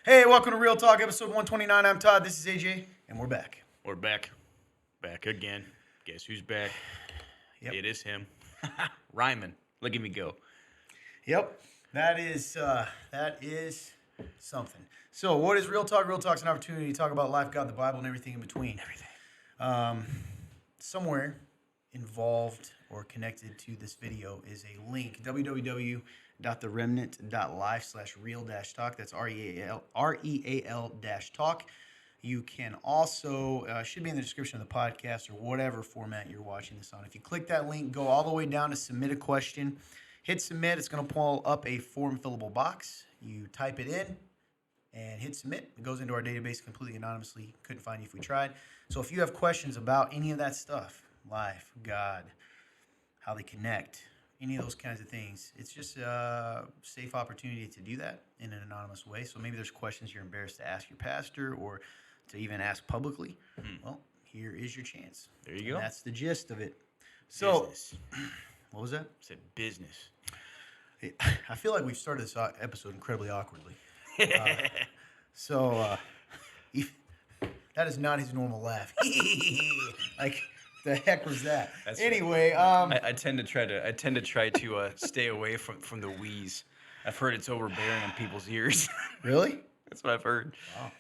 Hey, welcome to Real Talk, episode 129. I'm Todd. This is AJ, and we're back. We're back. Back again. Guess who's back? Yep. It is him. Ryman. Look at me go. Yep, that is something. So, what is Real Talk? Real Talk's an opportunity to talk about life, God, the Bible, and everything in between. Somewhere involved or connected to this video is a link, www.theremnant.life/real-talk. That's REAL-talk. You can also, should be in the description of the podcast or whatever format you're watching this on. If you click that link, go all the way down to submit a question. Hit submit. It's going to pull up a form fillable box. You type it in and hit submit. It goes into our database completely anonymously. Couldn't find you if we tried. So if you have questions about any of that stuff, life, God, how they connect, any of those kinds of things, it's just a safe opportunity to do that in an anonymous way. So maybe there's questions you're embarrassed to ask your pastor or to even ask publicly. Well, here is your chance. There you go. And that's the gist of it. So, Business. what was that? Said business. I feel like we've started this episode incredibly awkwardly. That is not his normal laugh. Like, the heck was that? That's anyway, I tend to try to stay away from the wheeze. I've heard it's overbearing on people's ears. Really? That's what I've heard. Wow.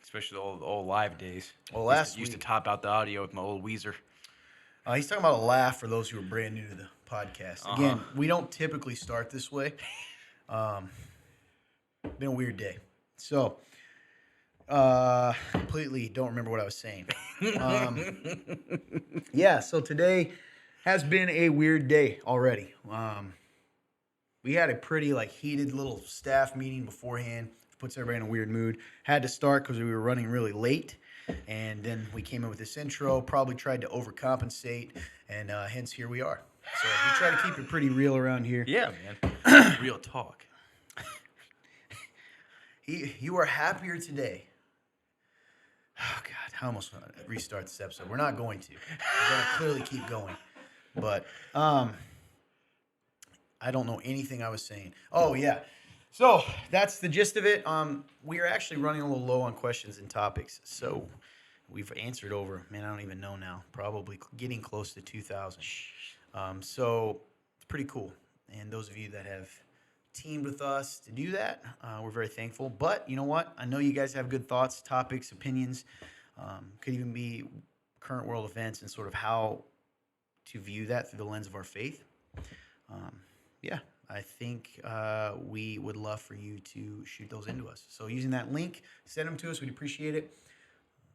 Especially the old live days. Well, last used week, to top out the audio with my old Weezer. He's talking about a laugh for those who are brand new to the podcast. Again, we don't typically start this way. Been a weird day. So, completely don't remember what I was saying. Yeah, so today has been a weird day already. We had a pretty heated little staff meeting beforehand. Puts everybody in a weird mood. Had to start because we were running really late. And then we came in with this intro, probably tried to overcompensate, and hence here we are. So we try to keep it pretty real around here. Yeah, man. Real talk. You are happier today. Oh, God. I almost want to restart this episode. We're not going to. We're going to clearly keep going. But I don't know anything I was saying. Oh, yeah. So that's the gist of it. We are actually running a little low on questions and topics. So we've answered over, I don't even know now, probably getting close to 2,000. So it's pretty cool. And those of you that have teamed with us to do that, we're very thankful. But you know what? I know you guys have good thoughts, topics, opinions. Could even be current world events and sort of how to view that through the lens of our faith. Yeah. I think we would love for you to shoot those into us. So using that link, send them to us. We'd appreciate it.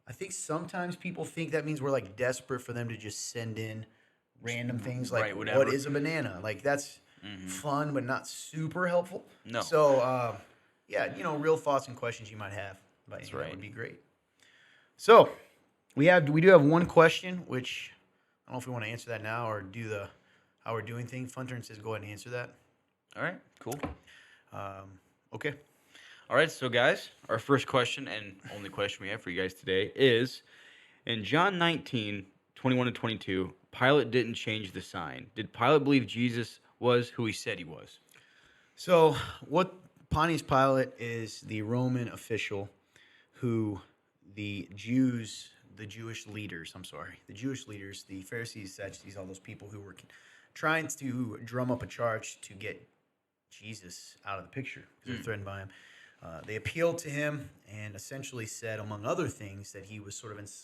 I think sometimes people think that means we're desperate for them to just send in random things like what is a banana? That's fun but not super helpful. No. So yeah, real thoughts and questions you might have about That's that right. would be great. So we do have one question, which I don't know if we want to answer that now or do the how we're doing thing. Funturn says go ahead and answer that. All right, cool. Okay. All right, so guys, our first question and only question we have for you guys today is, in John 19, 21 to 22, Pilate didn't change the sign. Did Pilate believe Jesus was who he said he was? So what Pontius Pilate is the Roman official who the Jewish leaders, the Pharisees, Sadducees, all those people who were trying to drum up a charge to get Jesus out of the picture because they're threatened by him. They appealed to him and essentially said, among other things, that he was sort of was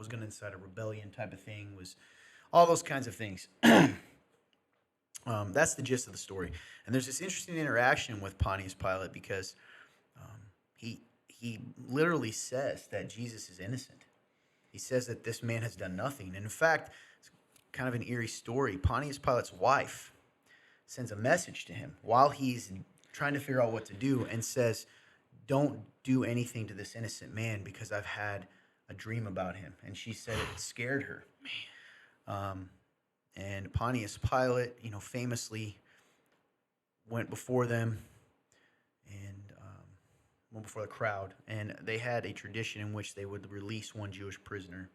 going to incite a rebellion type of thing, was all those kinds of things. That's the gist of the story. And there's this interesting interaction with Pontius Pilate because he literally says that Jesus is innocent. He says that this man has done nothing. And in fact, it's kind of an eerie story. Pontius Pilate's wife sends a message to him while he's trying to figure out what to do and says, don't do anything to this innocent man because I've had a dream about him. And she said it scared her. And Pontius Pilate, famously went before them and went before the crowd. And they had a tradition in which they would release one prisoner.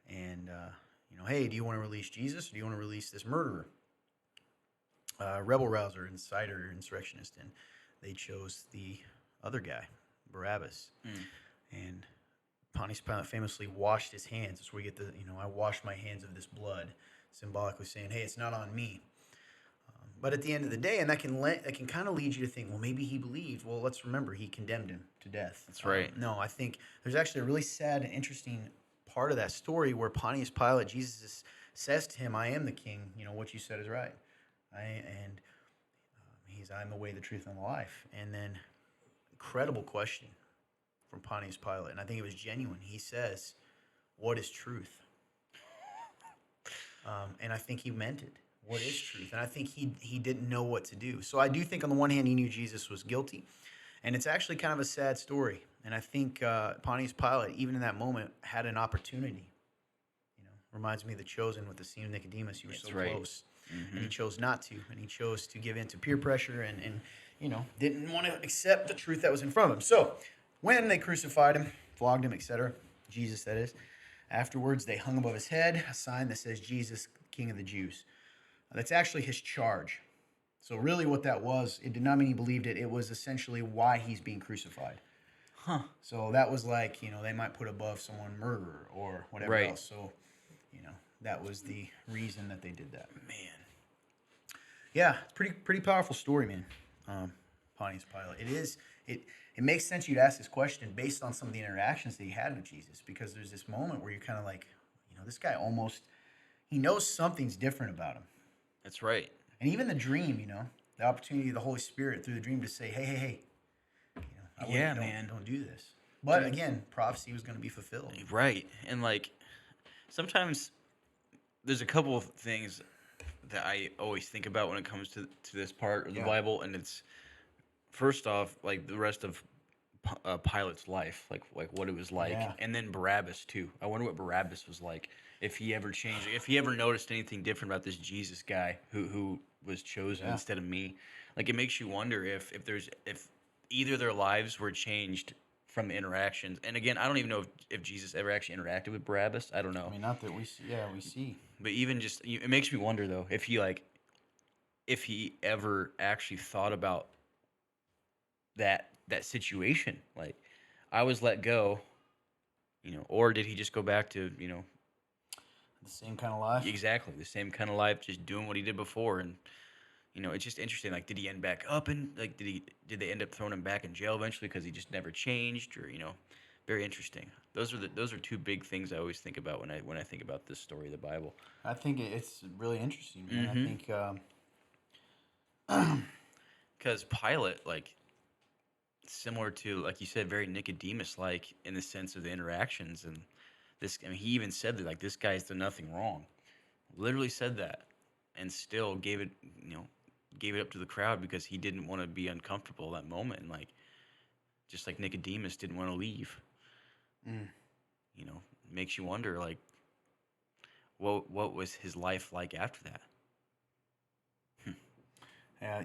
And, hey, do you want to release Jesus or do you want to release this murderer? Rebel rouser, inciter, insurrectionist, and they chose the other guy, Barabbas. Mm. And Pontius Pilate famously washed his hands. That's where we get the, I wash my hands of this blood, symbolically saying, hey, it's not on me. But at the end of the day, and that can kind of lead you to think, well, maybe he believed. Well, let's remember, he condemned him to death. That's right. No, I think there's actually a really sad and interesting part of that story where Pontius Pilate, Jesus says to him, I am the king. What you said is right. I'm the way, the truth, and the life. And then, incredible question from Pontius Pilate, and I think it was genuine. He says, what is truth? And I think he meant it. What is truth? And I think he didn't know what to do. So I do think on the one hand, he knew Jesus was guilty. And it's actually kind of a sad story. And I think Pontius Pilate, even in that moment, had an opportunity. Reminds me of The Chosen with the scene of Nicodemus. You were so close. Mm-hmm. And he chose not to. And he chose to give in to peer pressure and didn't want to accept the truth that was in front of him. So when they crucified him, flogged him, etc., Jesus, that is, afterwards they hung above his head a sign that says, Jesus, King of the Jews. That's actually his charge. So really what that was, it did not mean he believed it. It was essentially why he's being crucified. Huh. So that was like, they might put above someone murder or whatever else. So, that was the reason that they did that. Man. Yeah, pretty powerful story, man. Pontius Pilate. It makes sense you'd ask this question based on some of the interactions that he had with Jesus, because there's this moment where you're kind of like, this guy he knows something's different about him. That's right. And even the dream, the opportunity of the Holy Spirit through the dream to say, hey, don't do this. But again, prophecy was going to be fulfilled. Right. And sometimes there's a couple of things that I always think about when it comes to this part of the Bible, and it's first off, the rest of Pilate's life, like what it was like, and then Barabbas too. I wonder what Barabbas was like, if he ever changed, if he ever noticed anything different about this Jesus guy who was chosen instead of me. It makes you wonder if either their lives were changed from the interactions. And again, I don't even know if Jesus ever actually interacted with Barabbas. I don't know. I mean, not that we see. Yeah, we see. But even just, it makes me wonder though, if he ever actually thought about that situation. I was let go, or did he just go back to, the same kind of life? Exactly, the same kind of life, just doing what he did before. And it's just interesting. Did he end back up, and did they end up throwing him back in jail eventually because he just never changed, or very interesting. Those are two big things I always think about when I think about this story of the Bible. I think it's really interesting, man. I think because Pilate, similar to, like you said, very Nicodemus-like in the sense of the interactions, and this. I mean, he even said that this guy's done nothing wrong. Literally said that, and still gave it up to the crowd because he didn't want to be uncomfortable at that moment, and just like Nicodemus didn't want to leave. Makes you wonder, what was his life like after that?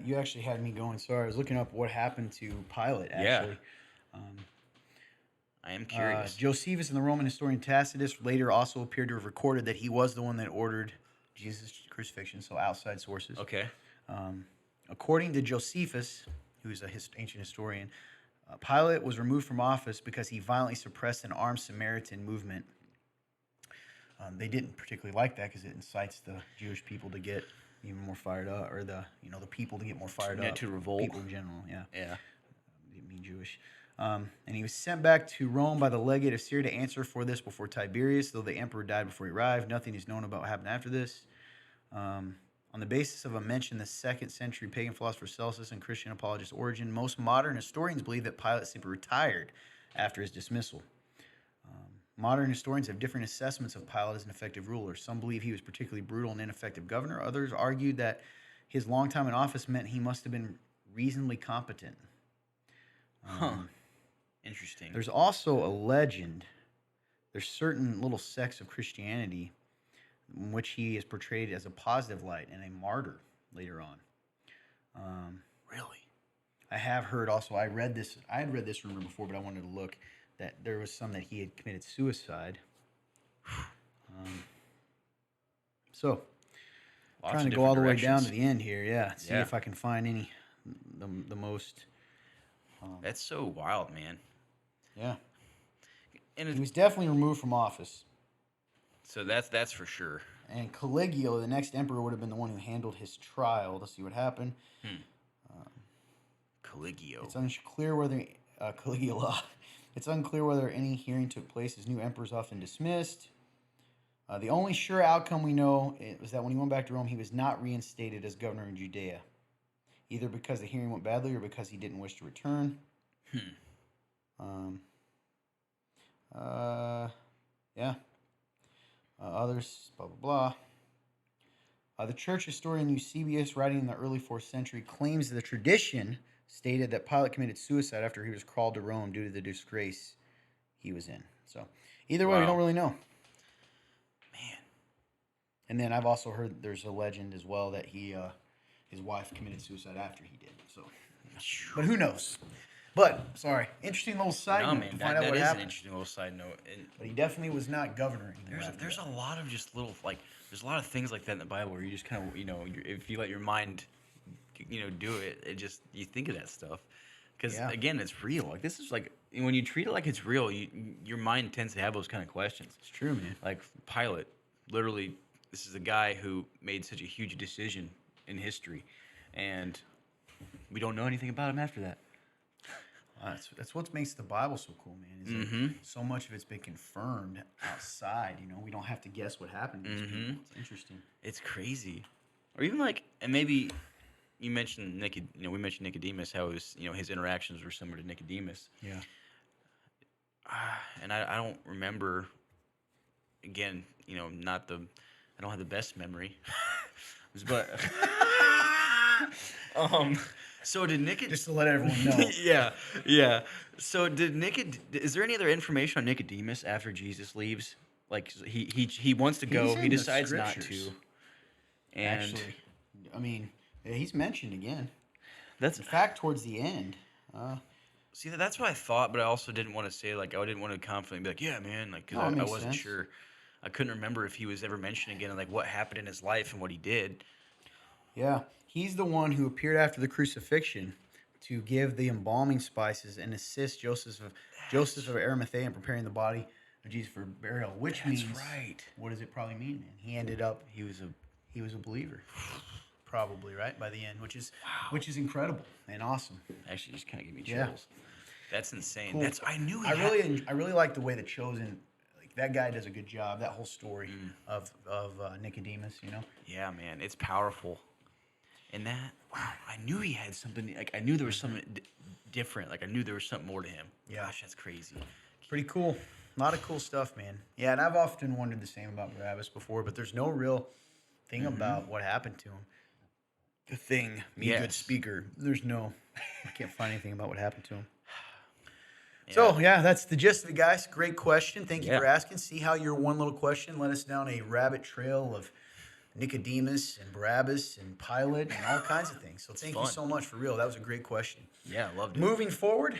You actually had me going. Sorry, I was looking up what happened to Pilate, actually. Yeah. I am curious. Josephus and the Roman historian Tacitus later also appeared to have recorded that he was the one that ordered Jesus' crucifixion, so outside sources. Okay. According to Josephus, who's an ancient historian, Pilate was removed from office because he violently suppressed an armed Samaritan movement. They didn't particularly like that because it incites the Jewish people to get even more fired up, or the people to get more fired up. To revolt. People in general, yeah. Yeah. Didn't mean Jewish. And he was sent back to Rome by the legate of Syria to answer for this before Tiberius, though the emperor died before he arrived. Nothing is known about what happened after this. On the basis of a mention, the 2nd century pagan philosopher Celsus and Christian apologist Origen, most modern historians believe that Pilate simply retired after his dismissal. Modern historians have different assessments of Pilate as an effective ruler. Some believe he was particularly brutal and ineffective governor. Others argued that his long time in office meant he must have been reasonably competent. Interesting. There's also a legend. There's certain little sects of Christianity in which he is portrayed as a positive light and a martyr later on. Really? I have heard also, I had read this rumor before, but I wanted to look, that there was some that he had committed suicide. So, trying to go all the way down to the end here, see if I can find any, the most That's so wild, man. Yeah. And He was definitely removed from office. so that's for sure. And Caligula, the next emperor, would have been the one who handled his trial to see what happened. Caligula. It's unclear whether Caligula. It's unclear whether any hearing took place, as new emperors often dismissed. The only sure outcome we know was that when he went back to Rome, he was not reinstated as governor in Judea, either because the hearing went badly or because he didn't wish to return. Yeah. Others, blah, blah, blah. The church historian Eusebius, writing in the early 4th century, claims that the tradition stated that Pilate committed suicide after he was called to Rome due to the disgrace he was in. So, either way, we don't really know. Man. And then I've also heard there's a legend as well that his wife committed suicide after he did. So, but who knows? But sorry, interesting little side note man, to find out that what is happened. an interesting little side note. But he definitely was not governor anymore. There's a lot of just little there's a lot of things like that in the Bible where you just kind of if you let your mind do it just you think of that stuff because again it's real. Like this is like when you treat it like it's real, your mind tends to have those kind of questions. It's true, man. Like Pilate, literally, this is a guy who made such a huge decision in history, and we don't know anything about him after that. That's what makes the Bible so cool, man. Is that so much of it's been confirmed outside. We don't have to guess what happened to these people. It's interesting. It's crazy, or even and maybe you mentioned we mentioned Nicodemus, how his interactions were similar to Nicodemus. Yeah. And I don't remember. Again, I don't have the best memory, but So did Nicodemus? Just to let everyone know. yeah. So is there any other information on Nicodemus after Jesus leaves? Like he wants to go, he decides not to. And actually, I mean, he's mentioned again. That's in fact towards the end. See, that's what I thought, but I also didn't want to say I didn't want to confidently be like, yeah, man, because I wasn't sure. I couldn't remember if he was ever mentioned again, and what happened in his life and what he did. Yeah, he's the one who appeared after the crucifixion to give the embalming spices and assist Joseph of Arimathea in preparing the body of Jesus for burial. Which means, right. What does it probably mean, man? He ended up he was a believer, probably right by the end, which is incredible and awesome. Actually, just kind of gave me chills. Yeah. That's insane. Cool. I really like the way The Chosen. That guy does a good job. That whole story of Nicodemus, Yeah, man, it's powerful. And I knew he had something. I knew there was something different. I knew there was something more to him. Yeah. Gosh, that's crazy. Pretty cool. A lot of cool stuff, man. Yeah, and I've often wondered the same about Barabbas before, but there's no real thing about what happened to him. The thing, good speaker. I can't find anything about what happened to him. Yeah. So, that's the gist of it, guys. Great question. Thank you for asking. See how your one little question led us down a rabbit trail of Nicodemus and Barabbas and Pilate and all kinds of things. So thank you so much, for real. That was a great question. Yeah, I loved it. Moving forward,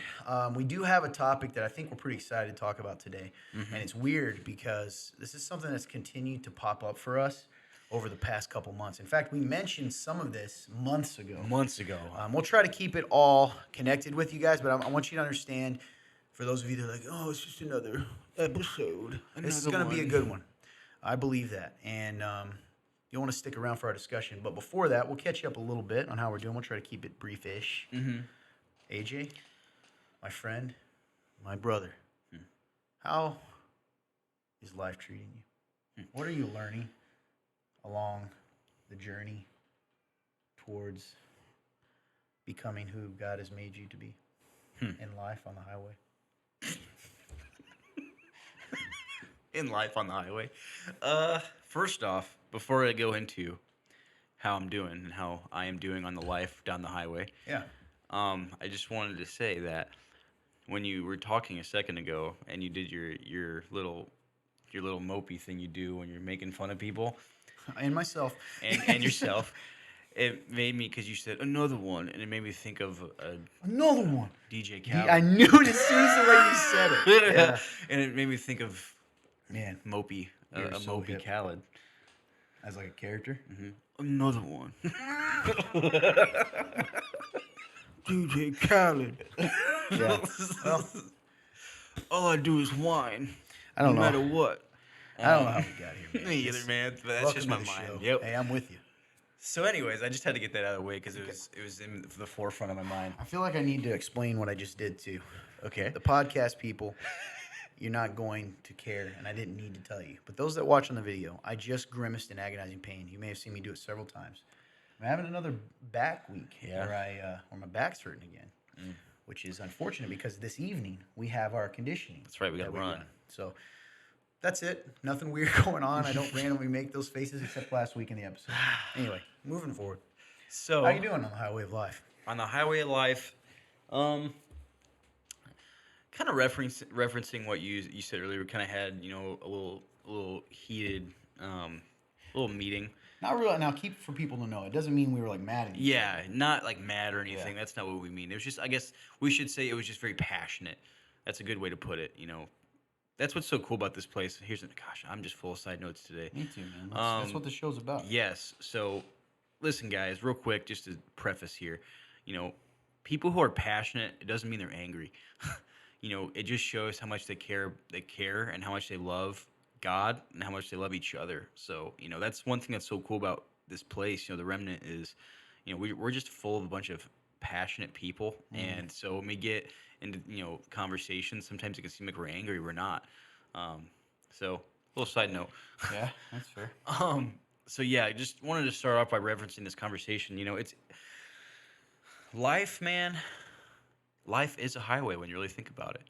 we do have a topic that I think we're pretty excited to talk about today. And it's weird because this is something that's continued to pop up for us over the past couple months. In fact, we mentioned some of this months ago. We'll try to keep it all connected with you guys, but I want you to understand, for those of you that are like, oh, it's just another episode. This is going to be a good one. I believe that. And you'll want to stick around for our discussion. But before that, we'll catch you up a little bit on how we're doing. We'll try to keep it brief-ish. AJ, my friend, my brother, how is life treating you? What are you learning along the journey towards becoming who God has made you to be in life on the highway? In life on the highway. First off, before I go into how I'm doing and how I am doing on the life down the highway, I just wanted to say that when you were talking a second ago and you did your little mopey thing you do when you're making fun of people and myself and yourself, it made me, because you said another one, and it made me think of another one. DJ Khaled. I knew it as soon as the way you said it. Yeah. And it made me think of Mopey, a so Mopey hip. Khaled. As like a character? Another one. DJ Khaled. Yeah. Well, All I do is whine. I don't no know. matter what. I don't know how we got here, man. Me either, man. But that's Welcome just to my the mind. show. Yep. Hey, I'm with you. So, anyways, I just had to get that out of the way because it was in the forefront of my mind. I feel like I need to explain what I just did too. Okay. The podcast people, you're not going to care, and I didn't need to tell you. But those that watch on the video, I just grimaced in agonizing pain. You may have seen me do it several times. I'm having another back week where my back's hurting again, which is unfortunate because this evening we have our conditioning. That's right. We got to run. So that's it. Nothing weird going on. I don't randomly make those faces except last week in the episode. Anyway, moving forward. So, how you doing on the highway of life? On the highway of life, kind of referencing what you said earlier. We kind of had a little heated little meeting. Not really. Now, keep for people to know. It doesn't mean we were like mad at each other. Not like mad or anything. That's not what we mean. It was just, I guess we should say it was just very passionate. That's a good way to put it. That's what's so cool about this place. Gosh, I'm just full of side notes today. Me too, man. That's what the show's about. Yes. So, listen, guys, real quick, just to preface here, people who are passionate, it doesn't mean they're angry. It just shows how much they care and how much they love God and how much they love each other. So, that's one thing that's so cool about this place. The Remnant is, we're just full of a bunch of passionate people. And so when we get into, conversations, sometimes it can seem like we're angry. We're not. So, a little side note. Yeah, that's fair. So yeah, I just wanted to start off by referencing this conversation. It's life, man. Life is a highway when you really think about it.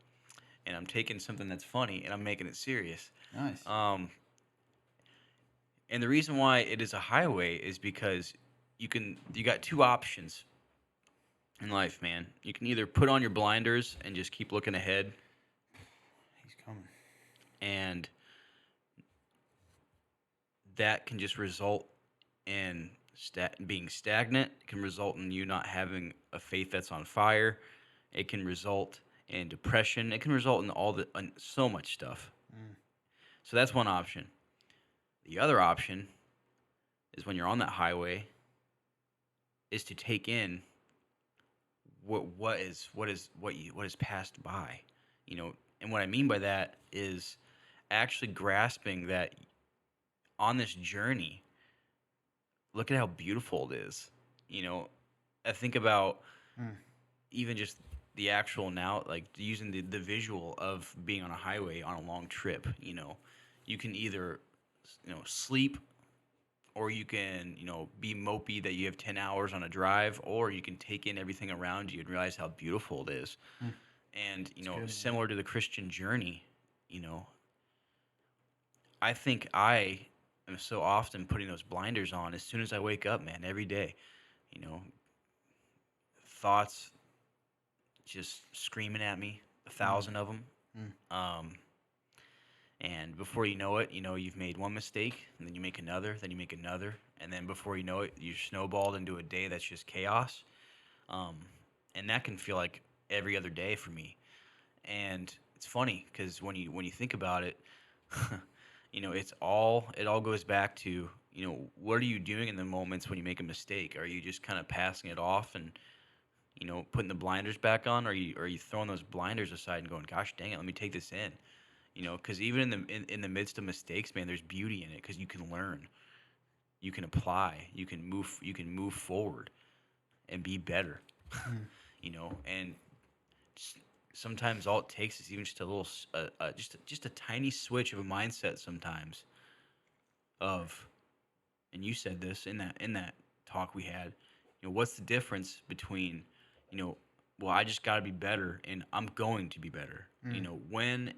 And I'm taking something that's funny and I'm making it serious. Nice. And the reason why it is a highway is because you got two options in life, man. You can either put on your blinders and just keep looking ahead. He's coming. And that can just result in being stagnant. It can result in you not having a faith that's on fire. It can result in depression. It can result in so much stuff. So that's one option. The other option is when you're on that highway is to take in what is passed by, and what I mean by that is actually grasping that on this journey, look at how beautiful it is. I think about even just the actual now, like using the visual of being on a highway on a long trip. You can either sleep, or you can be mopey that you have 10 hours on a drive, or you can take in everything around you and realize how beautiful it is. And similar to the Christian journey, I think I am so often putting those blinders on as soon as I wake up, man, every day. Thoughts just screaming at me, 1,000 of them. And before you know it, you've made one mistake, and then you make another, then you make another, and then before you know it, you're snowballed into a day that's just chaos. And that can feel like every other day for me. And it's funny because when you think about it, it all goes back to what are you doing in the moments when you make a mistake? Are you just kind of passing it off and putting the blinders back on? Or are you throwing those blinders aside and going, gosh dang it, let me take this in? Because even in the midst of mistakes, man, there's beauty in it because you can learn, you can apply, you can move forward, and be better. And sometimes all it takes is even just a little, just a tiny switch of a mindset. Sometimes, and you said this in that talk we had. What's the difference between, well, I just got to be better, and I'm going to be better. When.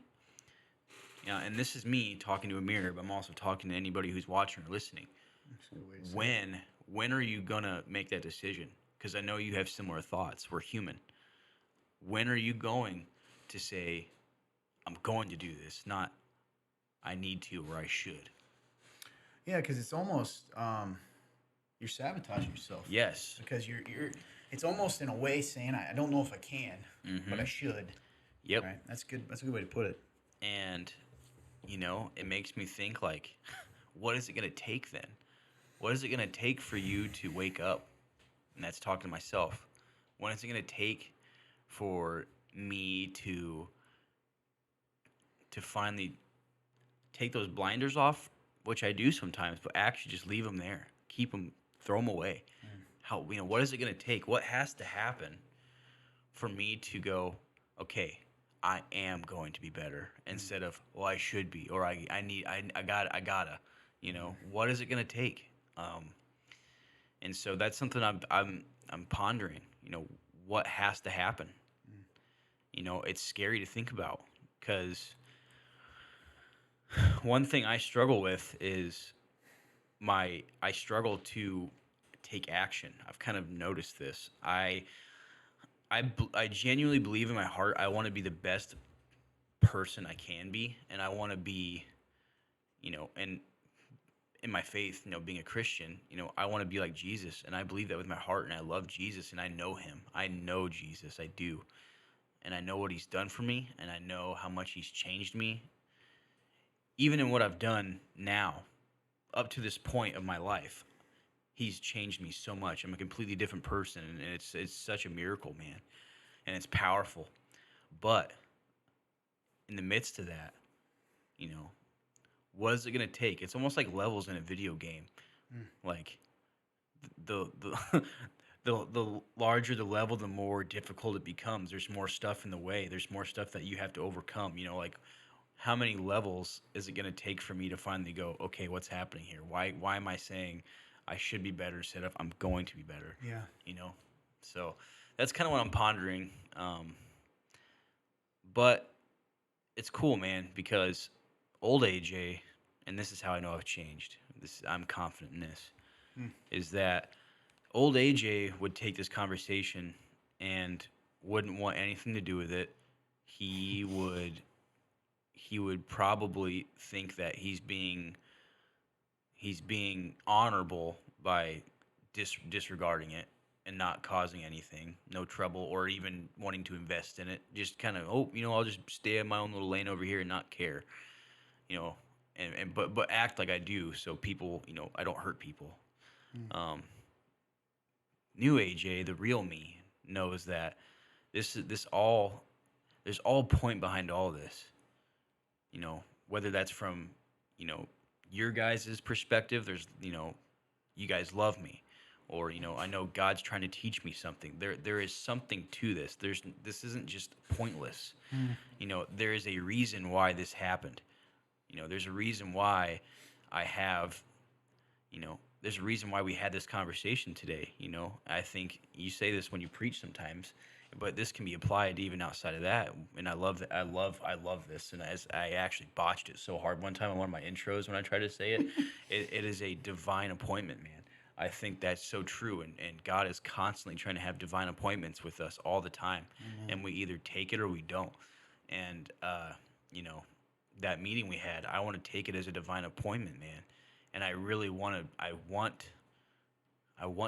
And this is me talking to a mirror, but I'm also talking to anybody who's watching or listening. When are you gonna make that decision? Because I know you have similar thoughts. We're human. When are you going to say, I'm going to do this, not I need to or I should? Yeah, because it's almost you're sabotaging yourself. Yes. Because you're it's almost in a way saying I don't know if I can, but I should. Yep. Right? That's good. That's a good way to put it. And it makes me think, like, what is it going to take then? What is it going to take for you to wake up? And that's talking to myself. What is it going to take for me to finally take those blinders off, which I do sometimes, but actually just leave them there, keep them, throw them away. How, what is it going to take? What has to happen for me to go, okay, I am going to be better, instead of, well, I should be, or I gotta, what is it going to take? And so that's something I'm pondering, what has to happen? It's scary to think about, because one thing I struggle with is I struggle to take action. I've kind of noticed this. I genuinely believe in my heart I want to be the best person I can be, and I want to be, and in my faith, being a Christian, I want to be like Jesus, and I believe that with my heart, and I love Jesus, and I know him. I know Jesus, I do. And I know what he's done for me, and I know how much he's changed me. Even in what I've done now, up to this point of my life, he's changed me so much. I'm a completely different person, and it's such a miracle, man. And it's powerful. But in the midst of that, you know, what is it going to take? It's almost like levels in a video game. Like the the larger the level, the more difficult it becomes. There's more stuff in the way. There's more stuff that you have to overcome. Like how many levels is it going to take for me to finally go, okay, what's happening here? Why am I saying I should be better instead of I'm going to be better? Yeah. So that's kind of what I'm pondering. But it's cool, man, because old AJ, and this is how I know I've changed. I'm confident in this, is that old AJ would take this conversation and wouldn't want anything to do with it. He would probably think that he's being honorable by disregarding it and not causing anything, no trouble, or even wanting to invest in it. Just kind of, I'll just stay in my own little lane over here and not care, you know, but act like I do, so people, I don't hurt people. New AJ, the real me, knows that there's all point behind all this. Whether that's from, you know, your guys' perspective, you guys love me, or, I know God's trying to teach me something. There is something to this. This isn't just pointless. There is a reason why this happened. There's a reason why I have, there's a reason why we had this conversation today. I think you say this when you preach sometimes, but this can be applied even outside of that. And I love that. I love this. And as I actually botched it so hard one time on one of my intros when I tried to say it, it is a divine appointment, man. I think that's so true. And God is constantly trying to have divine appointments with us all the time. And we either take it or we don't. And, that meeting we had, I want to take it as a divine appointment, man. And I really I want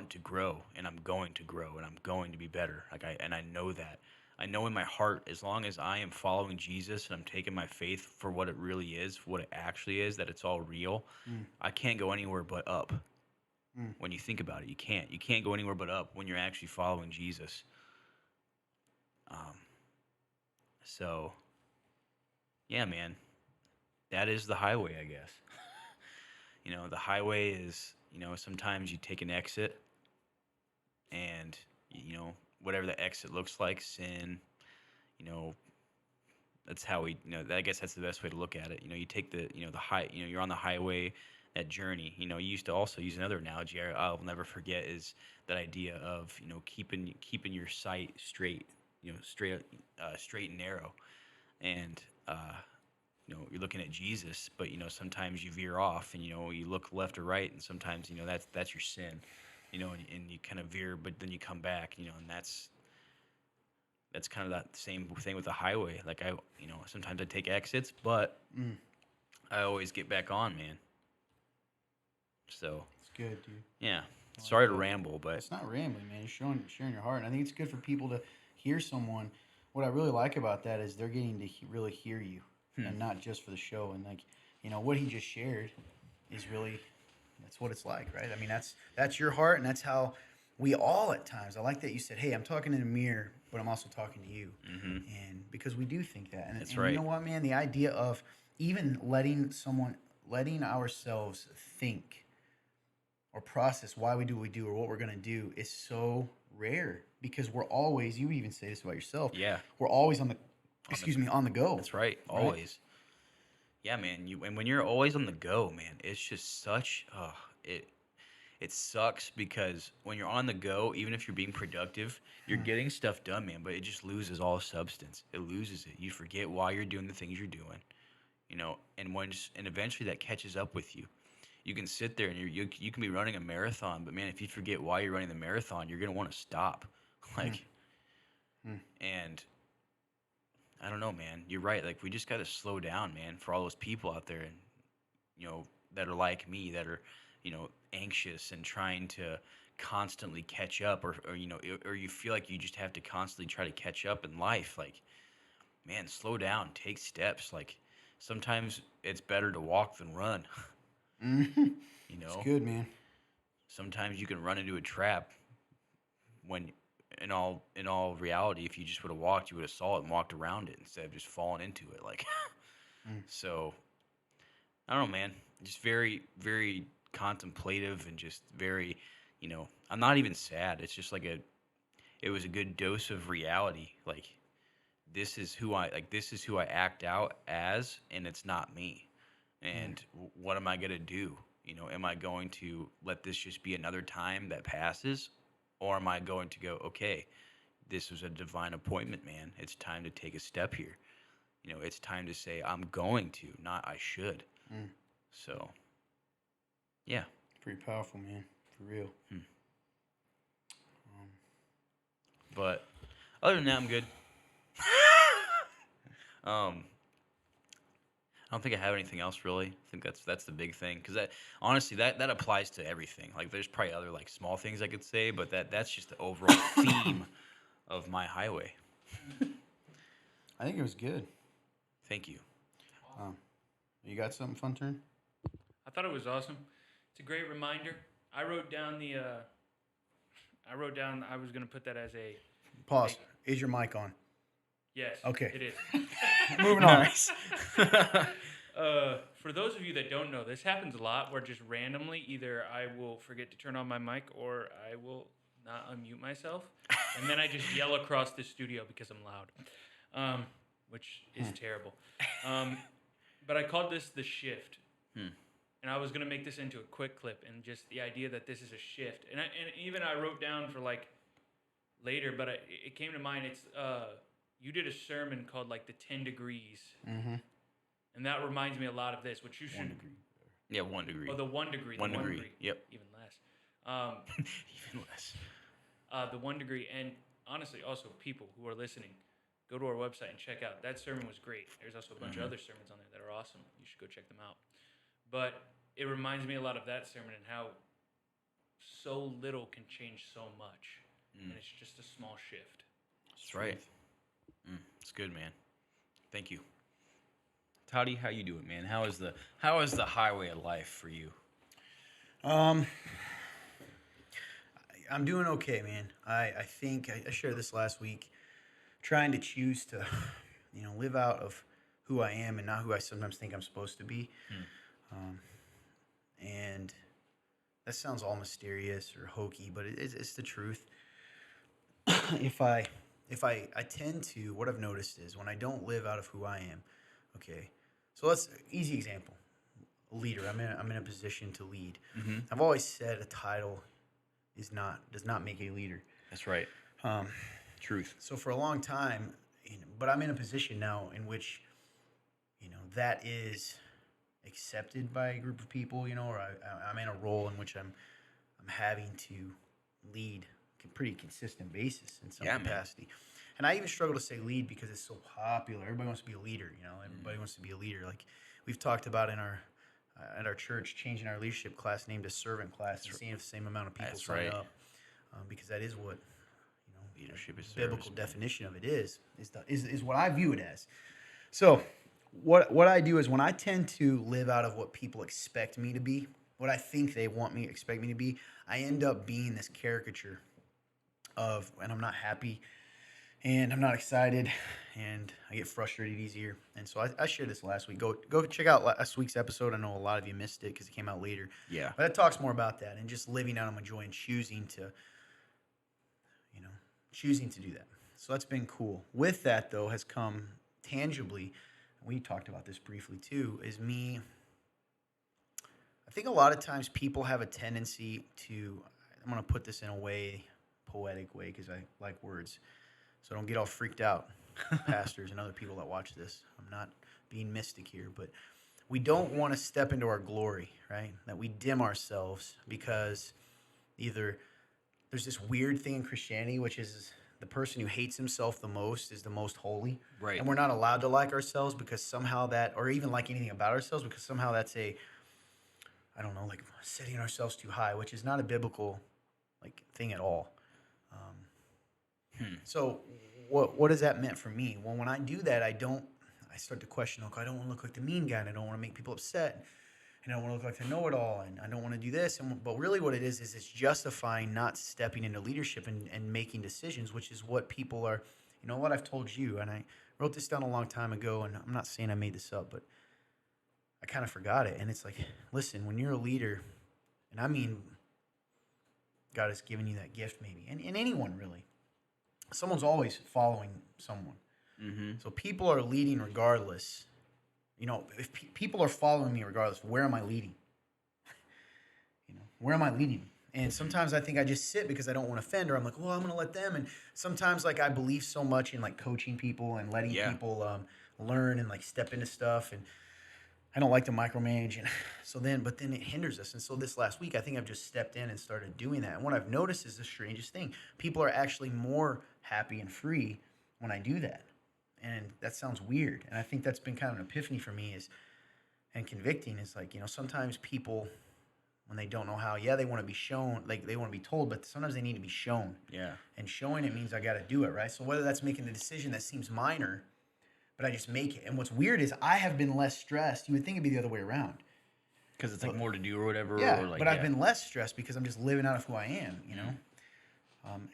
to grow, and I'm going to grow, and I'm going to be better. I know that. I know in my heart, as long as I am following Jesus and I'm taking my faith for what it really is, what it actually is, that it's all real, I can't go anywhere but up. When you think about it, you can't. You can't go anywhere but up when you're actually following Jesus. So, yeah, man, that is the highway, I guess. The highway is, sometimes you take an exit, and, whatever the exit looks like, sin, that's how we, I guess that's the best way to look at it. You take the high, you're on the highway, that journey. You used to also use another analogy I'll never forget, is that idea of, keeping your sight straight, straight and narrow. And, you're looking at Jesus, but, sometimes you veer off, and, you look left or right, and sometimes, that's your sin, and you kind of veer, but then you come back, and that's kind of that same thing with the highway. Like sometimes I take exits, but I always get back on, man. So It's good, dude. yeah, sorry to ramble, but it's not rambling, man. You're sharing your heart, and I think it's good for people to hear someone. What I really like about that is they're getting to really hear you, and not just for the show. And what he just shared is really, that's what it's like, right? I mean, that's your heart, and that's how we all at times, I like that you said, hey, I'm talking in a mirror, but I'm also talking to you. Mm-hmm. And because we do think that. That's And right. you know what, man? The idea of even letting ourselves think or process why we do what we do or what we're going to do is so rare because we're always, you even say this about yourself, Yeah. we're always on the, On the, on the go. that's right. Always. Yeah, man. And when you're always on the go, man, it's just such it sucks because when you're on the go, even if you're being productive, you're getting stuff done, man, but it just loses all substance. It loses it. You forget why you're doing the things you're doing, and eventually that catches up with you. You can sit there and you can be running a marathon, but man, if you forget why you're running the marathon, you're gonna want to stop. Like, and I don't know, man. You're right. Like, we just got to slow down, man, for all those people out there and, that are like me, that are, anxious and trying to constantly catch up or you feel like you just have to constantly try to catch up in life. Like, man, slow down, take steps. Like, sometimes it's better to walk than run, Mm-hmm. you It's know? good, man. Sometimes you can run into a trap when in all reality, if you just would have walked, you would have saw it and walked around it instead of just falling into it. Like, so I don't know, man. Just very, very contemplative and just very, I'm not even sad. It's just like it was a good dose of reality. Like, this is who I act out as, and it's not me. And what am I gonna do? Am I going to let this just be another time that passes, or am I going to go, okay, this was a divine appointment, man. It's time to take a step here. It's time to say I'm going to, not I should. Mm. So, yeah. Pretty powerful, man. For real. But other than that, I'm good. I don't think I have anything else really. I think that's the big thing because that honestly that applies to everything. Like, there's probably other like small things I could say, but that's just the overall theme of my highway. I think it was good. Thank you. You got something fun, Turn? I thought it was awesome. It's a great reminder. I wrote down I was gonna put that as a Pause. Is your mic on? yes. Okay. It is. Moving on. Nice. For those of you that don't know, this happens a lot where just randomly either I will forget to turn on my mic or I will not unmute myself, and then I just yell across the studio because I'm loud, which is terrible. But I called this the shift. And I was going to make this into a quick clip, and just the idea that this is a shift. And even I wrote down for like later, but it came to mind. It's you did a sermon called like the 10 degrees. Mm-hmm. And that reminds me a lot of this, which you should. 1 degree. Yeah, 1 degree. Oh, the 1 degree. 1 the degree. Yep. Even less. Even less. The 1 degree. And honestly, also people who are listening, go to our website and check out. That sermon was great. There's also a bunch of other sermons on there that are awesome. You should go check them out. But it reminds me a lot of that sermon and how so little can change so much. And it's just a small shift. That's right. It's good, man. Thank you. Toddy, how you doing, man? How is the highway of life for you? I'm doing okay, man. I think I shared this last week, trying to choose to, live out of who I am and not who I sometimes think I'm supposed to be. And that sounds all mysterious or hokey, but it's the truth. If I tend to, what I've noticed is when I don't live out of who I am, okay. So let's easy example. A leader. I'm in a position to lead. I've always said a title does not make a leader. That's right. Truth. So for a long time, but I'm in a position now in which, that is accepted by a group of people, or I'm in a role in which I'm having to lead a pretty consistent basis in some capacity. Man. And I even struggle to say lead because it's so popular. Everybody wants to be a leader, Everybody wants to be a leader. Like we've talked about in our at our church, changing our leadership class named a servant class and seeing if the same amount of people sign up, because that is what leadership is. Biblical definition of it is what I view it as. So what I do is when I tend to live out of what people expect me to be, what I think they expect me to be, I end up being this caricature and I'm not happy, and I'm not excited, and I get frustrated easier. And so I shared this last week. Go check out last week's episode. I know a lot of you missed it because it came out later. Yeah. But it talks more about that and just living out of my joy and choosing to, choosing to do that. So that's been cool. With that, though, has come tangibly, we talked about this briefly too, is me. I think a lot of times people have a tendency to, I'm going to put this in a way, poetic way, because I like words. So don't get all freaked out, pastors and other people that watch this. I'm not being mystic here, but we don't want to step into our glory, right? That we dim ourselves because either there's this weird thing in Christianity, which is the person who hates himself the most is the most holy. Right. And we're not allowed to like ourselves because somehow that, or even like anything about ourselves, because somehow that's I don't know, like setting ourselves too high, which is not a biblical thing at all. So what does that mean for me? Well, when I do that, I start to question, okay, I don't want to look like the mean guy, and I don't want to make people upset. And I don't want to look like the know-it-all, and I don't want to do this. But really what it is it's justifying not stepping into leadership and making decisions, which is what people are, what I've told you, and I wrote this down a long time ago, and I'm not saying I made this up, but I kind of forgot it. And it's like, listen, when you're a leader, and I mean, God has given you that gift maybe, and anyone really, someone's always following someone. Mm-hmm. So people are leading regardless. If people are following me regardless, where am I leading? Where am I leading? And sometimes I think I just sit because I don't want to offend, or I'm like, well, I'm going to let them. And sometimes I believe so much in coaching people and letting people learn and step into stuff. And I don't like to micromanage. And but then it hinders us. And so this last week, I think I've just stepped in and started doing that. And what I've noticed is the strangest thing. People are actually more happy and free when I do that. And that sounds weird. And I think that's been kind of an epiphany for me and convicting is sometimes people, when they don't know how, they want to be shown, they want to be told, but sometimes they need to be shown. Yeah. And showing it means I got to do it, right? So whether that's making a decision that seems minor, but I just make it. And what's weird is I have been less stressed. You would think it'd be the other way around. Because it's more to do or whatever. Yeah, or but I've been less stressed because I'm just living out of who I am,